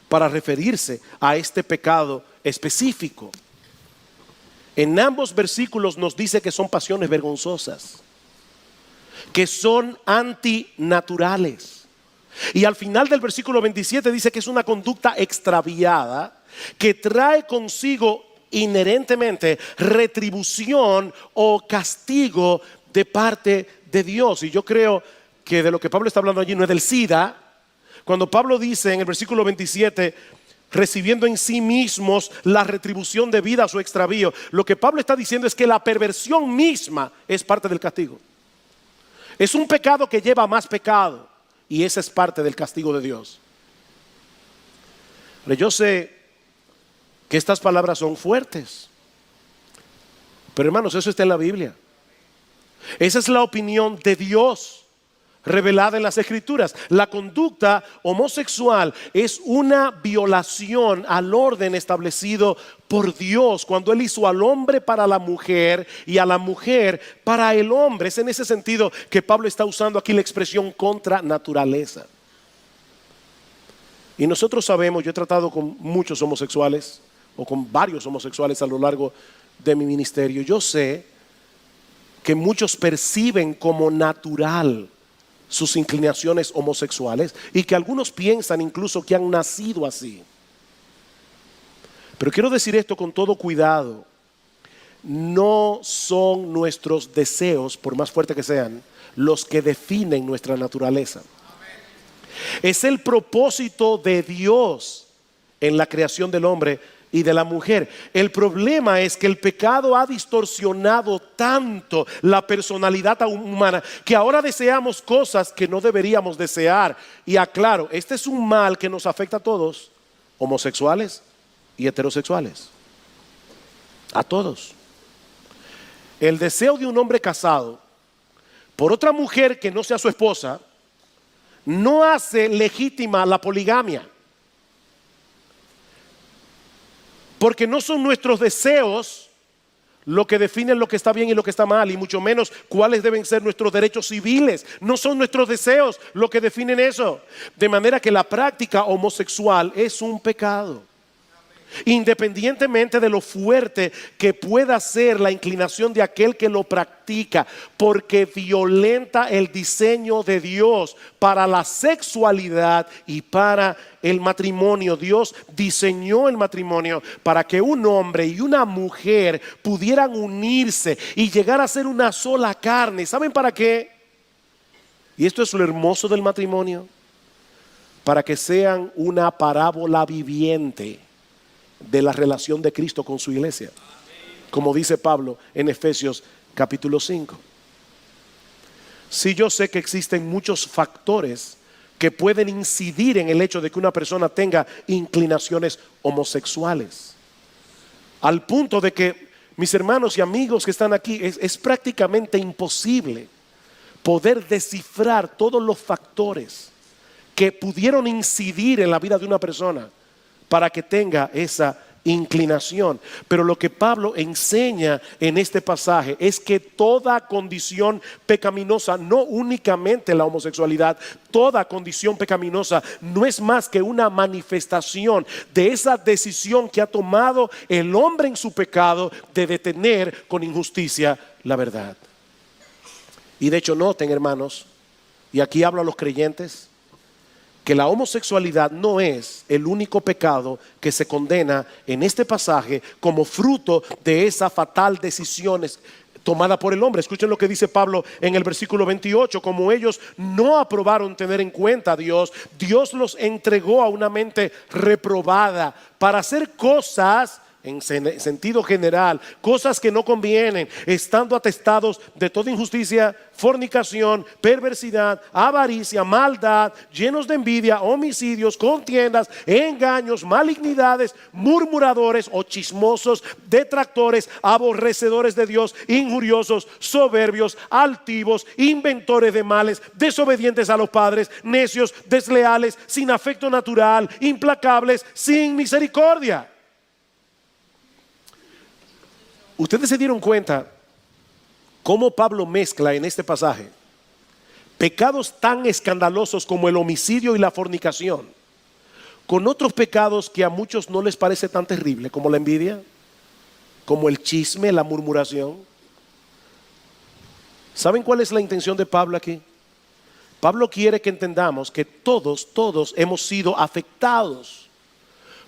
para referirse a este pecado específico. En ambos versículos nos dice que son pasiones vergonzosas, que son antinaturales, Y al final del versículo 27 dice que es una conducta extraviada que trae consigo inherentemente retribución o castigo de parte de Dios. Y yo creo que de lo que Pablo está hablando allí no es del SIDA. Cuando Pablo dice en el versículo 27, recibiendo en sí mismos la retribución debida a su extravío, lo que Pablo está diciendo es que la perversión misma es parte del castigo. Es un pecado que lleva a más pecado, y esa es parte del castigo de Dios. Pero yo sé que estas palabras son fuertes, pero hermanos, eso está en la Biblia. Esa es la opinión de Dios revelada en las Escrituras. La conducta homosexual es una violación al orden establecido por Dios cuando Él hizo al hombre para la mujer y a la mujer para el hombre. Es en ese sentido que Pablo está usando aquí la expresión contra naturaleza. Y nosotros sabemos, yo he tratado con muchos homosexuales o con varios homosexuales a lo largo de mi ministerio. Yo sé que muchos perciben como natural sus inclinaciones homosexuales y que algunos piensan incluso que han nacido así. Pero quiero decir esto con todo cuidado. No son nuestros deseos, por más fuertes que sean, los que definen nuestra naturaleza. Es el propósito de Dios en la creación del hombre y de la mujer. El problema es que el pecado ha distorsionado tanto la personalidad humana que ahora deseamos cosas que no deberíamos desear. Y aclaro, este es un mal que nos afecta a todos, homosexuales y heterosexuales, a todos. El deseo de un hombre casado por otra mujer que no sea su esposa no hace legítima la poligamia. Porque no son nuestros deseos lo que definen lo que está bien y lo que está mal, y mucho menos cuáles deben ser nuestros derechos civiles. No son nuestros deseos lo que definen eso. De manera que la práctica homosexual es un pecado, independientemente de lo fuerte que pueda ser la inclinación de aquel que lo practica, porque violenta el diseño de Dios para la sexualidad y para el matrimonio. Dios diseñó el matrimonio para que un hombre y una mujer pudieran unirse y llegar a ser una sola carne. ¿Saben para qué? Y esto es lo hermoso del matrimonio: para que sean una parábola viviente de la relación de Cristo con su iglesia, como dice Pablo en Efesios capítulo 5. Sí, yo sé que existen muchos factores que pueden incidir en el hecho de que una persona tenga inclinaciones homosexuales, al punto de que, mis hermanos y amigos que están aquí, es prácticamente imposible poder descifrar todos los factores que pudieron incidir en la vida de una persona para que tenga esa inclinación. Pero lo que Pablo enseña en este pasaje es que toda condición pecaminosa, no únicamente la homosexualidad, toda condición pecaminosa no es más que una manifestación de esa decisión que ha tomado el hombre en su pecado de detener con injusticia la verdad. Y de hecho, noten, hermanos, y aquí hablo a los creyentes, que la homosexualidad no es el único pecado que se condena en este pasaje como fruto de esa fatal decisión tomada por el hombre. Escuchen lo que dice Pablo en el versículo 28. Como ellos no aprobaron tener en cuenta a Dios, Dios los entregó a una mente reprobada para hacer cosas, en sentido general, cosas que no convienen, estando atestados de toda injusticia, fornicación, perversidad, avaricia, maldad, llenos de envidia, homicidios, contiendas, engaños, malignidades, murmuradores o chismosos, detractores, aborrecedores de Dios, injuriosos, soberbios, altivos, inventores de males, desobedientes a los padres, necios, desleales, sin afecto natural, implacables, sin misericordia. Ustedes se dieron cuenta cómo Pablo mezcla en este pasaje pecados tan escandalosos como el homicidio y la fornicación con otros pecados que a muchos no les parece tan terrible, como la envidia, como el chisme, la murmuración. ¿Saben cuál es la intención de Pablo aquí? Pablo quiere que entendamos que todos hemos sido afectados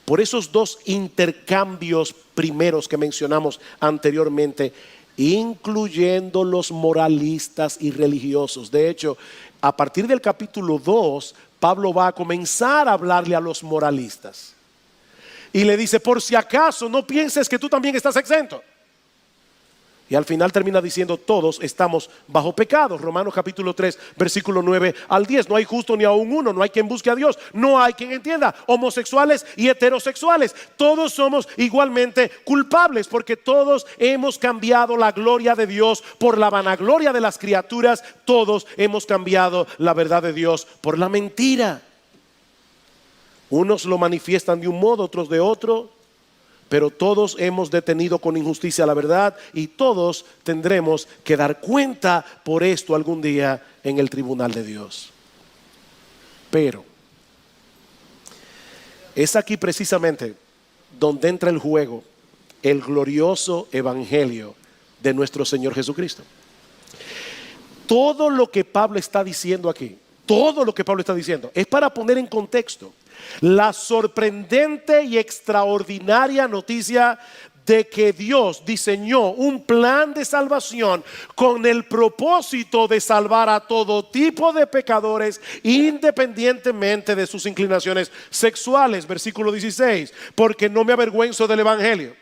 por esos dos intercambios primeros que mencionamos anteriormente, incluyendo los moralistas y religiosos. De hecho, a partir del capítulo 2, Pablo va a comenzar a hablarle a los moralistas. Y le dice, por si acaso no pienses que tú también estás exento. Y al final termina diciendo, todos estamos bajo pecado. Romanos capítulo 3, versículo 9 al 10. No hay justo ni aún uno, no hay quien busque a Dios, no hay quien entienda. Homosexuales y heterosexuales, todos somos igualmente culpables, porque todos hemos cambiado la gloria de Dios por la vanagloria de las criaturas. Todos hemos cambiado la verdad de Dios por la mentira. Unos lo manifiestan de un modo, otros de otro. Pero todos hemos detenido con injusticia la verdad y todos tendremos que dar cuenta por esto algún día en el tribunal de Dios. Pero es aquí precisamente donde entra el juego el glorioso evangelio de nuestro Señor Jesucristo. Todo lo que Pablo está diciendo aquí, todo lo que Pablo está diciendo es para poner en contexto la sorprendente y extraordinaria noticia de que Dios diseñó un plan de salvación con el propósito de salvar a todo tipo de pecadores independientemente de sus inclinaciones sexuales. Versículo 16, porque no me avergüenzo del evangelio,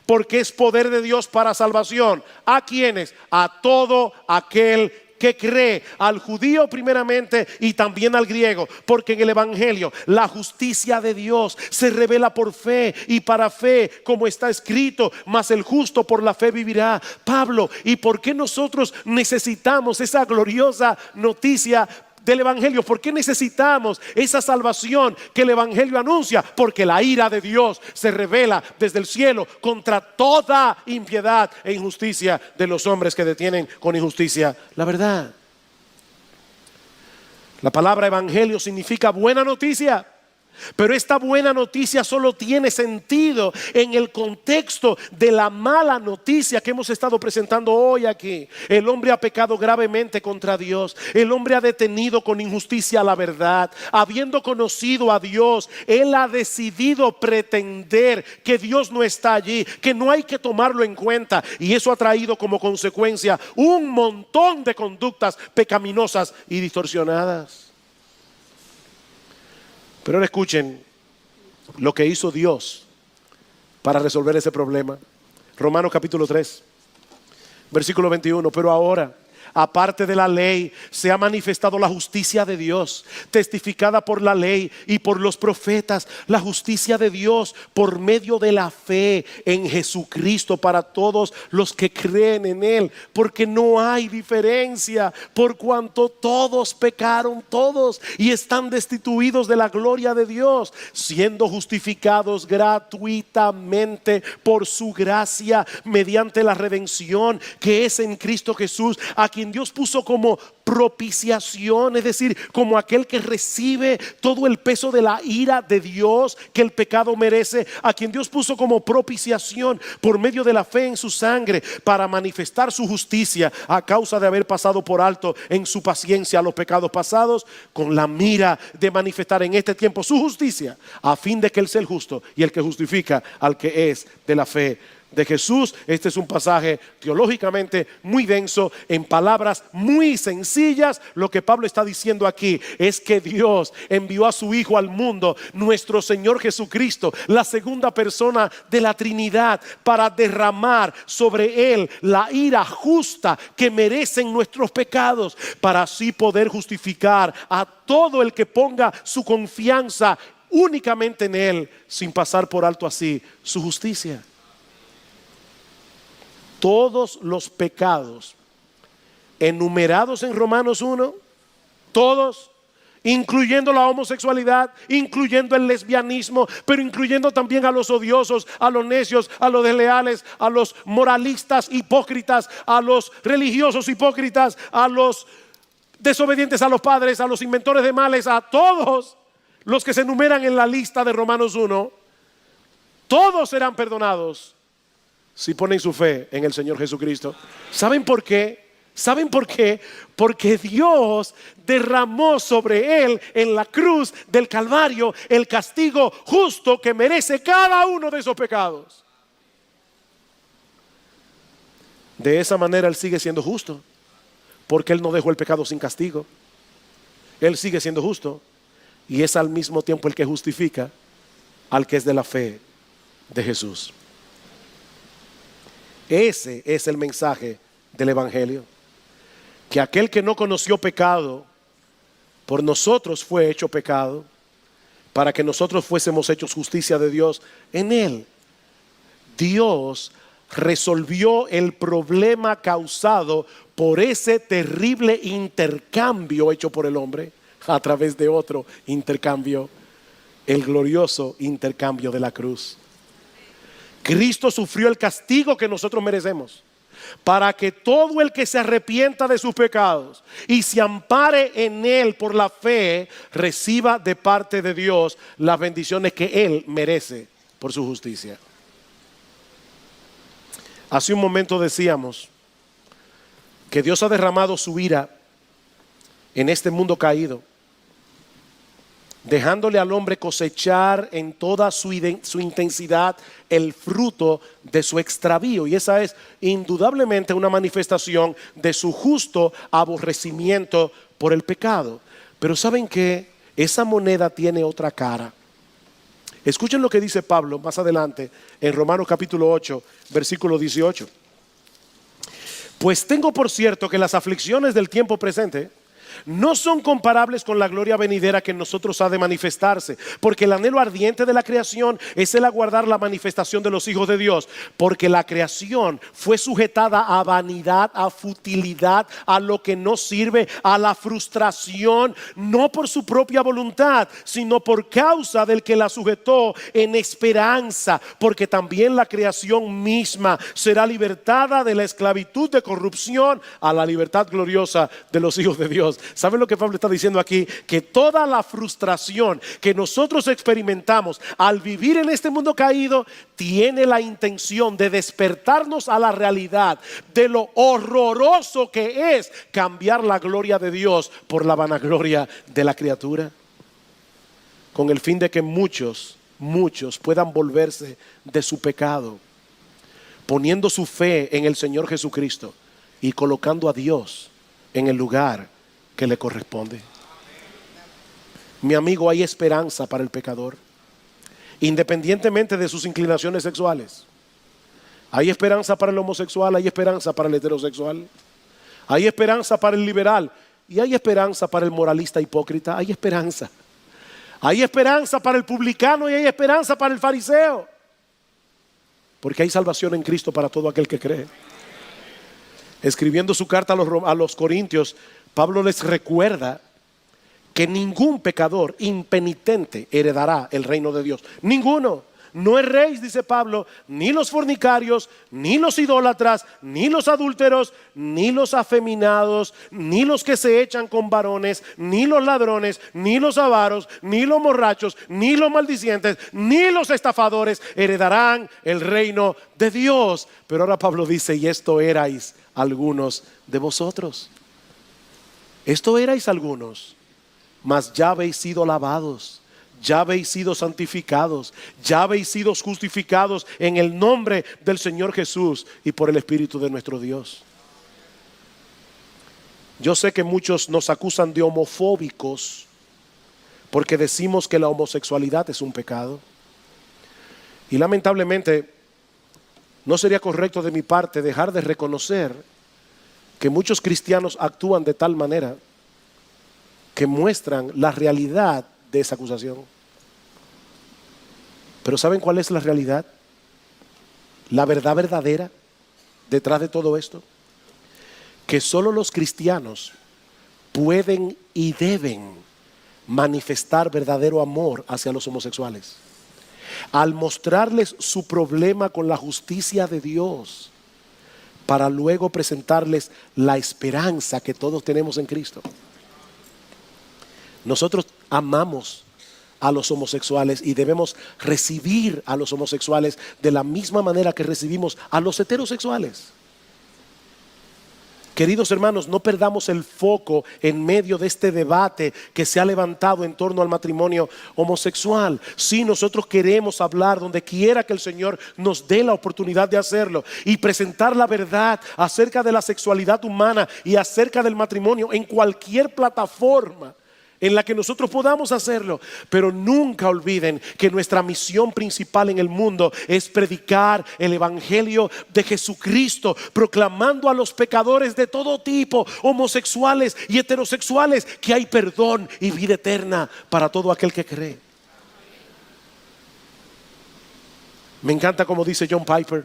porque es poder de Dios para salvación. ¿A quiénes? A todo aquel que cree, al judío primeramente y también al griego, porque en el evangelio la justicia de Dios se revela por fe y para fe, como está escrito, mas el justo por la fe vivirá. Pablo, ¿y por qué nosotros necesitamos esa gloriosa noticia del evangelio? ¿Por qué necesitamos esa salvación que el evangelio anuncia? Porque la ira de Dios se revela desde el cielo contra toda impiedad e injusticia de los hombres que detienen con injusticia la verdad. La palabra evangelio significa buena noticia. Pero esta buena noticia solo tiene sentido en el contexto de la mala noticia que hemos estado presentando hoy aquí. El hombre ha pecado gravemente contra Dios. El hombre ha detenido con injusticia la verdad. Habiendo conocido a Dios, él ha decidido pretender que Dios no está allí, que no hay que tomarlo en cuenta. Y eso ha traído como consecuencia un montón de conductas pecaminosas y distorsionadas. Pero ahora escuchen lo que hizo Dios para resolver ese problema. Romanos capítulo 3, versículo 21. Pero ahora, aparte de la ley, se ha manifestado la justicia de Dios, testificada por la ley y por los profetas, la justicia de Dios por medio de la fe en Jesucristo para todos los que creen en Él, porque no hay diferencia, por cuanto todos pecaron, todos, y están destituidos de la gloria de Dios, siendo justificados gratuitamente por su gracia mediante la redención que es en Cristo Jesús, a quien Dios puso como propiciación, es decir, como aquel que recibe todo el peso de la ira de Dios que el pecado merece, a quien Dios puso como propiciación por medio de la fe en su sangre, para manifestar su justicia a causa de haber pasado por alto en su paciencia los pecados pasados, con la mira de manifestar en este tiempo su justicia, a fin de que Él sea el justo y el que justifica al que es de la fe de Jesús. Este es un pasaje teológicamente muy denso, en palabras muy sencillas. Lo que Pablo está diciendo aquí es que Dios envió a su Hijo al mundo, nuestro Señor Jesucristo, la segunda persona de la Trinidad, para derramar sobre Él la ira justa que merecen nuestros pecados, para así poder justificar a todo el que ponga su confianza únicamente en Él, sin pasar por alto así su justicia. Todos los pecados enumerados en Romanos 1, todos, incluyendo la homosexualidad, incluyendo el lesbianismo, pero incluyendo también a los odiosos, a los necios, a los desleales, a los moralistas hipócritas, a los religiosos hipócritas, a los desobedientes a los padres, a los inventores de males, a todos los que se enumeran en la lista de Romanos 1, todos serán perdonados si ponen su fe en el Señor Jesucristo. ¿Saben por qué? ¿Saben por qué? Porque Dios derramó sobre él en la cruz del Calvario el castigo justo que merece cada uno de esos pecados. De esa manera él sigue siendo justo, porque él no dejó el pecado sin castigo. Él sigue siendo justo y es al mismo tiempo el que justifica al que es de la fe de Jesús. Ese es el mensaje del Evangelio. Que aquel que no conoció pecado, por nosotros fue hecho pecado, para que nosotros fuésemos hechos justicia de Dios en él. Dios resolvió el problema causado por ese terrible intercambio hecho por el hombre a través de otro intercambio, el glorioso intercambio de la cruz. Cristo sufrió el castigo que nosotros merecemos, para que todo el que se arrepienta de sus pecados y se ampare en él por la fe, reciba de parte de Dios las bendiciones que él merece por su justicia. Hace un momento decíamos que Dios ha derramado su ira en este mundo caído, dejándole al hombre cosechar en toda su intensidad el fruto de su extravío. Y esa es indudablemente una manifestación de su justo aborrecimiento por el pecado. Pero ¿saben qué? Esa moneda tiene otra cara. Escuchen lo que dice Pablo más adelante en Romanos capítulo 8, versículo 18. Pues tengo por cierto que las aflicciones del tiempo presente no son comparables con la gloria venidera que en nosotros ha de manifestarse, porque el anhelo ardiente de la creación es el aguardar la manifestación de los hijos de Dios, porque la creación fue sujetada a vanidad, a futilidad, a lo que no sirve, a la frustración, no por su propia voluntad, sino por causa del que la sujetó, en esperanza, porque también la creación misma será libertada de la esclavitud de corrupción a la libertad gloriosa de los hijos de Dios. ¿Saben lo que Pablo está diciendo aquí? Que toda la frustración que nosotros experimentamos al vivir en este mundo caído tiene la intención de despertarnos a la realidad de lo horroroso que es cambiar la gloria de Dios por la vanagloria de la criatura, con el fin de que muchos puedan volverse de su pecado, poniendo su fe en el Señor Jesucristo y colocando a Dios en el lugar que le corresponde. Mi amigo, hay esperanza para el pecador, independientemente de sus inclinaciones sexuales. Hay esperanza para el homosexual, hay esperanza para el heterosexual, hay esperanza para el liberal y hay esperanza para el moralista hipócrita. Hay esperanza. Hay esperanza para el publicano y hay esperanza para el fariseo, porque hay salvación en Cristo para todo aquel que cree. Escribiendo su carta a los Corintios, Pablo les recuerda que ningún pecador impenitente heredará el reino de Dios. Ninguno. No erréis, dice Pablo, ni los fornicarios, ni los idólatras, ni los adúlteros, ni los afeminados, ni los que se echan con varones, ni los ladrones, ni los avaros, ni los borrachos, ni los maldicientes, ni los estafadores heredarán el reino de Dios. Pero ahora Pablo dice, y esto erais algunos de vosotros. Esto erais algunos, mas ya habéis sido lavados, ya habéis sido santificados, ya habéis sido justificados en el nombre del Señor Jesús y por el Espíritu de nuestro Dios. Yo sé que muchos nos acusan de homofóbicos porque decimos que la homosexualidad es un pecado. Y lamentablemente no sería correcto de mi parte dejar de reconocer que muchos cristianos actúan de tal manera que muestran la realidad de esa acusación. Pero ¿saben cuál es la realidad? La verdad verdadera detrás de todo esto. Que solo los cristianos pueden y deben manifestar verdadero amor hacia los homosexuales, al mostrarles su problema con la justicia de Dios, para luego presentarles la esperanza que todos tenemos en Cristo. Nosotros amamos a los homosexuales y debemos recibir a los homosexuales de la misma manera que recibimos a los heterosexuales. Queridos hermanos, no perdamos el foco en medio de este debate que se ha levantado en torno al matrimonio homosexual. Sí, nosotros queremos hablar donde quiera que el Señor nos dé la oportunidad de hacerlo y presentar la verdad acerca de la sexualidad humana y acerca del matrimonio en cualquier plataforma en la que nosotros podamos hacerlo. Pero nunca olviden que nuestra misión principal en el mundo es predicar el evangelio de Jesucristo, proclamando a los pecadores de todo tipo, homosexuales y heterosexuales, que hay perdón y vida eterna para todo aquel que cree. Me encanta como dice John Piper: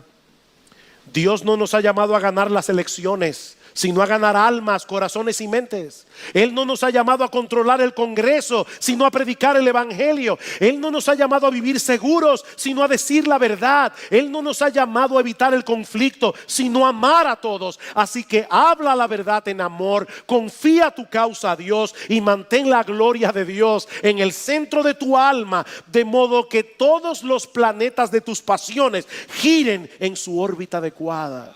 Dios no nos ha llamado a ganar las elecciones, sino a ganar almas, corazones y mentes. Él no nos ha llamado a controlar el Congreso, sino a predicar el evangelio. Él no nos ha llamado a vivir seguros, sino a decir la verdad. Él no nos ha llamado a evitar el conflicto, sino a amar a todos. Así que habla la verdad en amor, confía tu causa a Dios y mantén la gloria de Dios en el centro de tu alma, de modo que todos los planetas de tus pasiones giren en su órbita adecuada.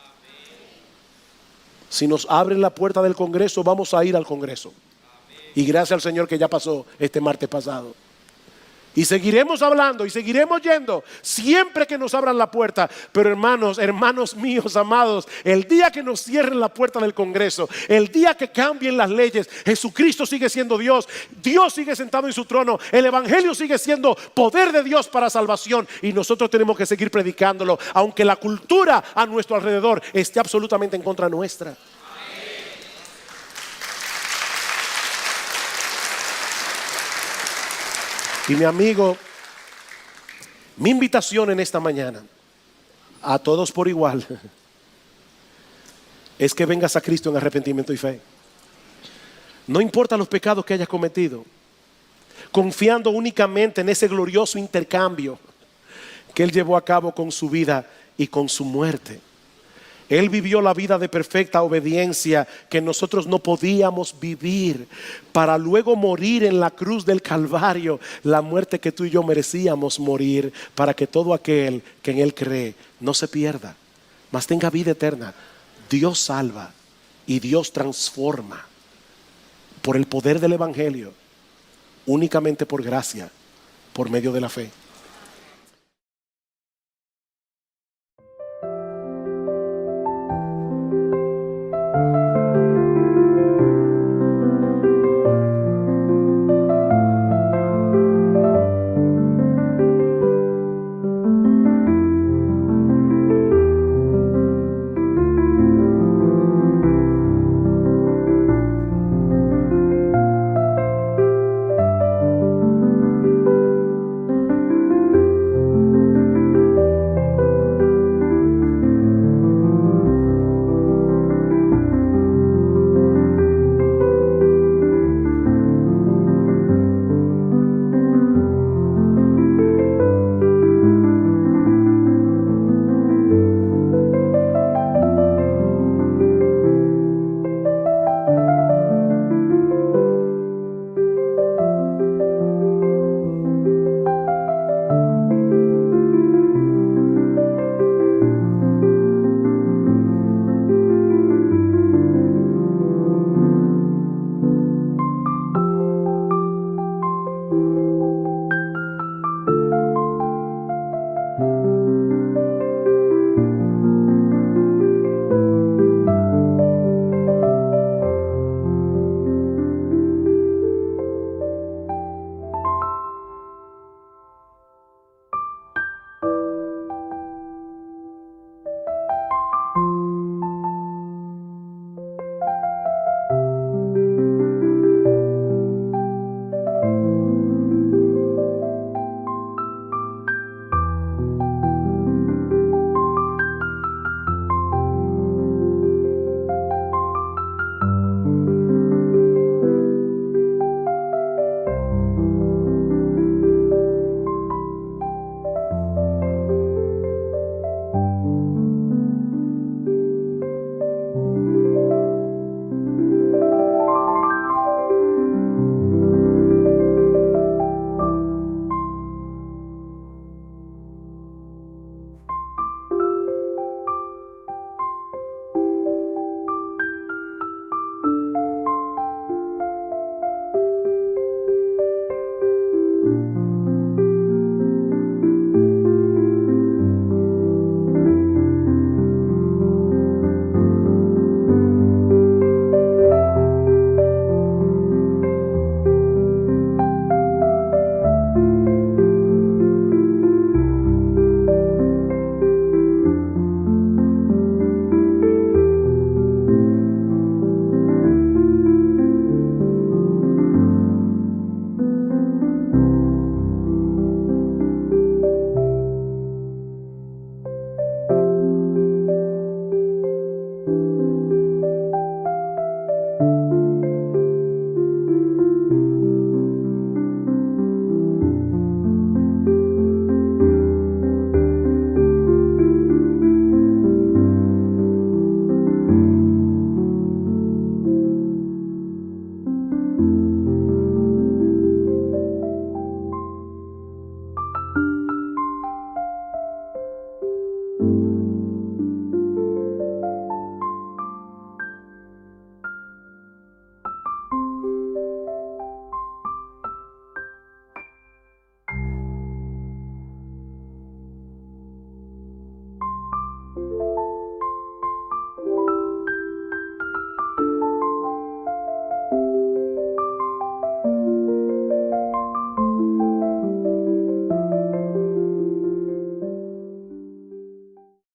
Si nos abren la puerta del Congreso, vamos a ir al Congreso. Y gracias al Señor que ya pasó este martes pasado. Y seguiremos hablando y seguiremos yendo siempre que nos abran la puerta. Pero hermanos míos amados, el día que nos cierren la puerta del Congreso, el día que cambien las leyes, Jesucristo sigue siendo Dios. Dios sigue sentado en su trono. El evangelio sigue siendo poder de Dios para salvación. Y nosotros tenemos que seguir predicándolo, aunque la cultura a nuestro alrededor esté absolutamente en contra nuestra. Y mi amigo, mi invitación en esta mañana a todos por igual es que vengas a Cristo en arrepentimiento y fe. No importa los pecados que hayas cometido, confiando únicamente en ese glorioso intercambio que Él llevó a cabo con su vida y con su muerte. Él vivió la vida de perfecta obediencia que nosotros no podíamos vivir, para luego morir en la cruz del Calvario, la muerte que tú y yo merecíamos morir, para que todo aquel que en Él cree no se pierda, mas tenga vida eterna. Dios salva y Dios transforma por el poder del evangelio, únicamente por gracia, por medio de la fe.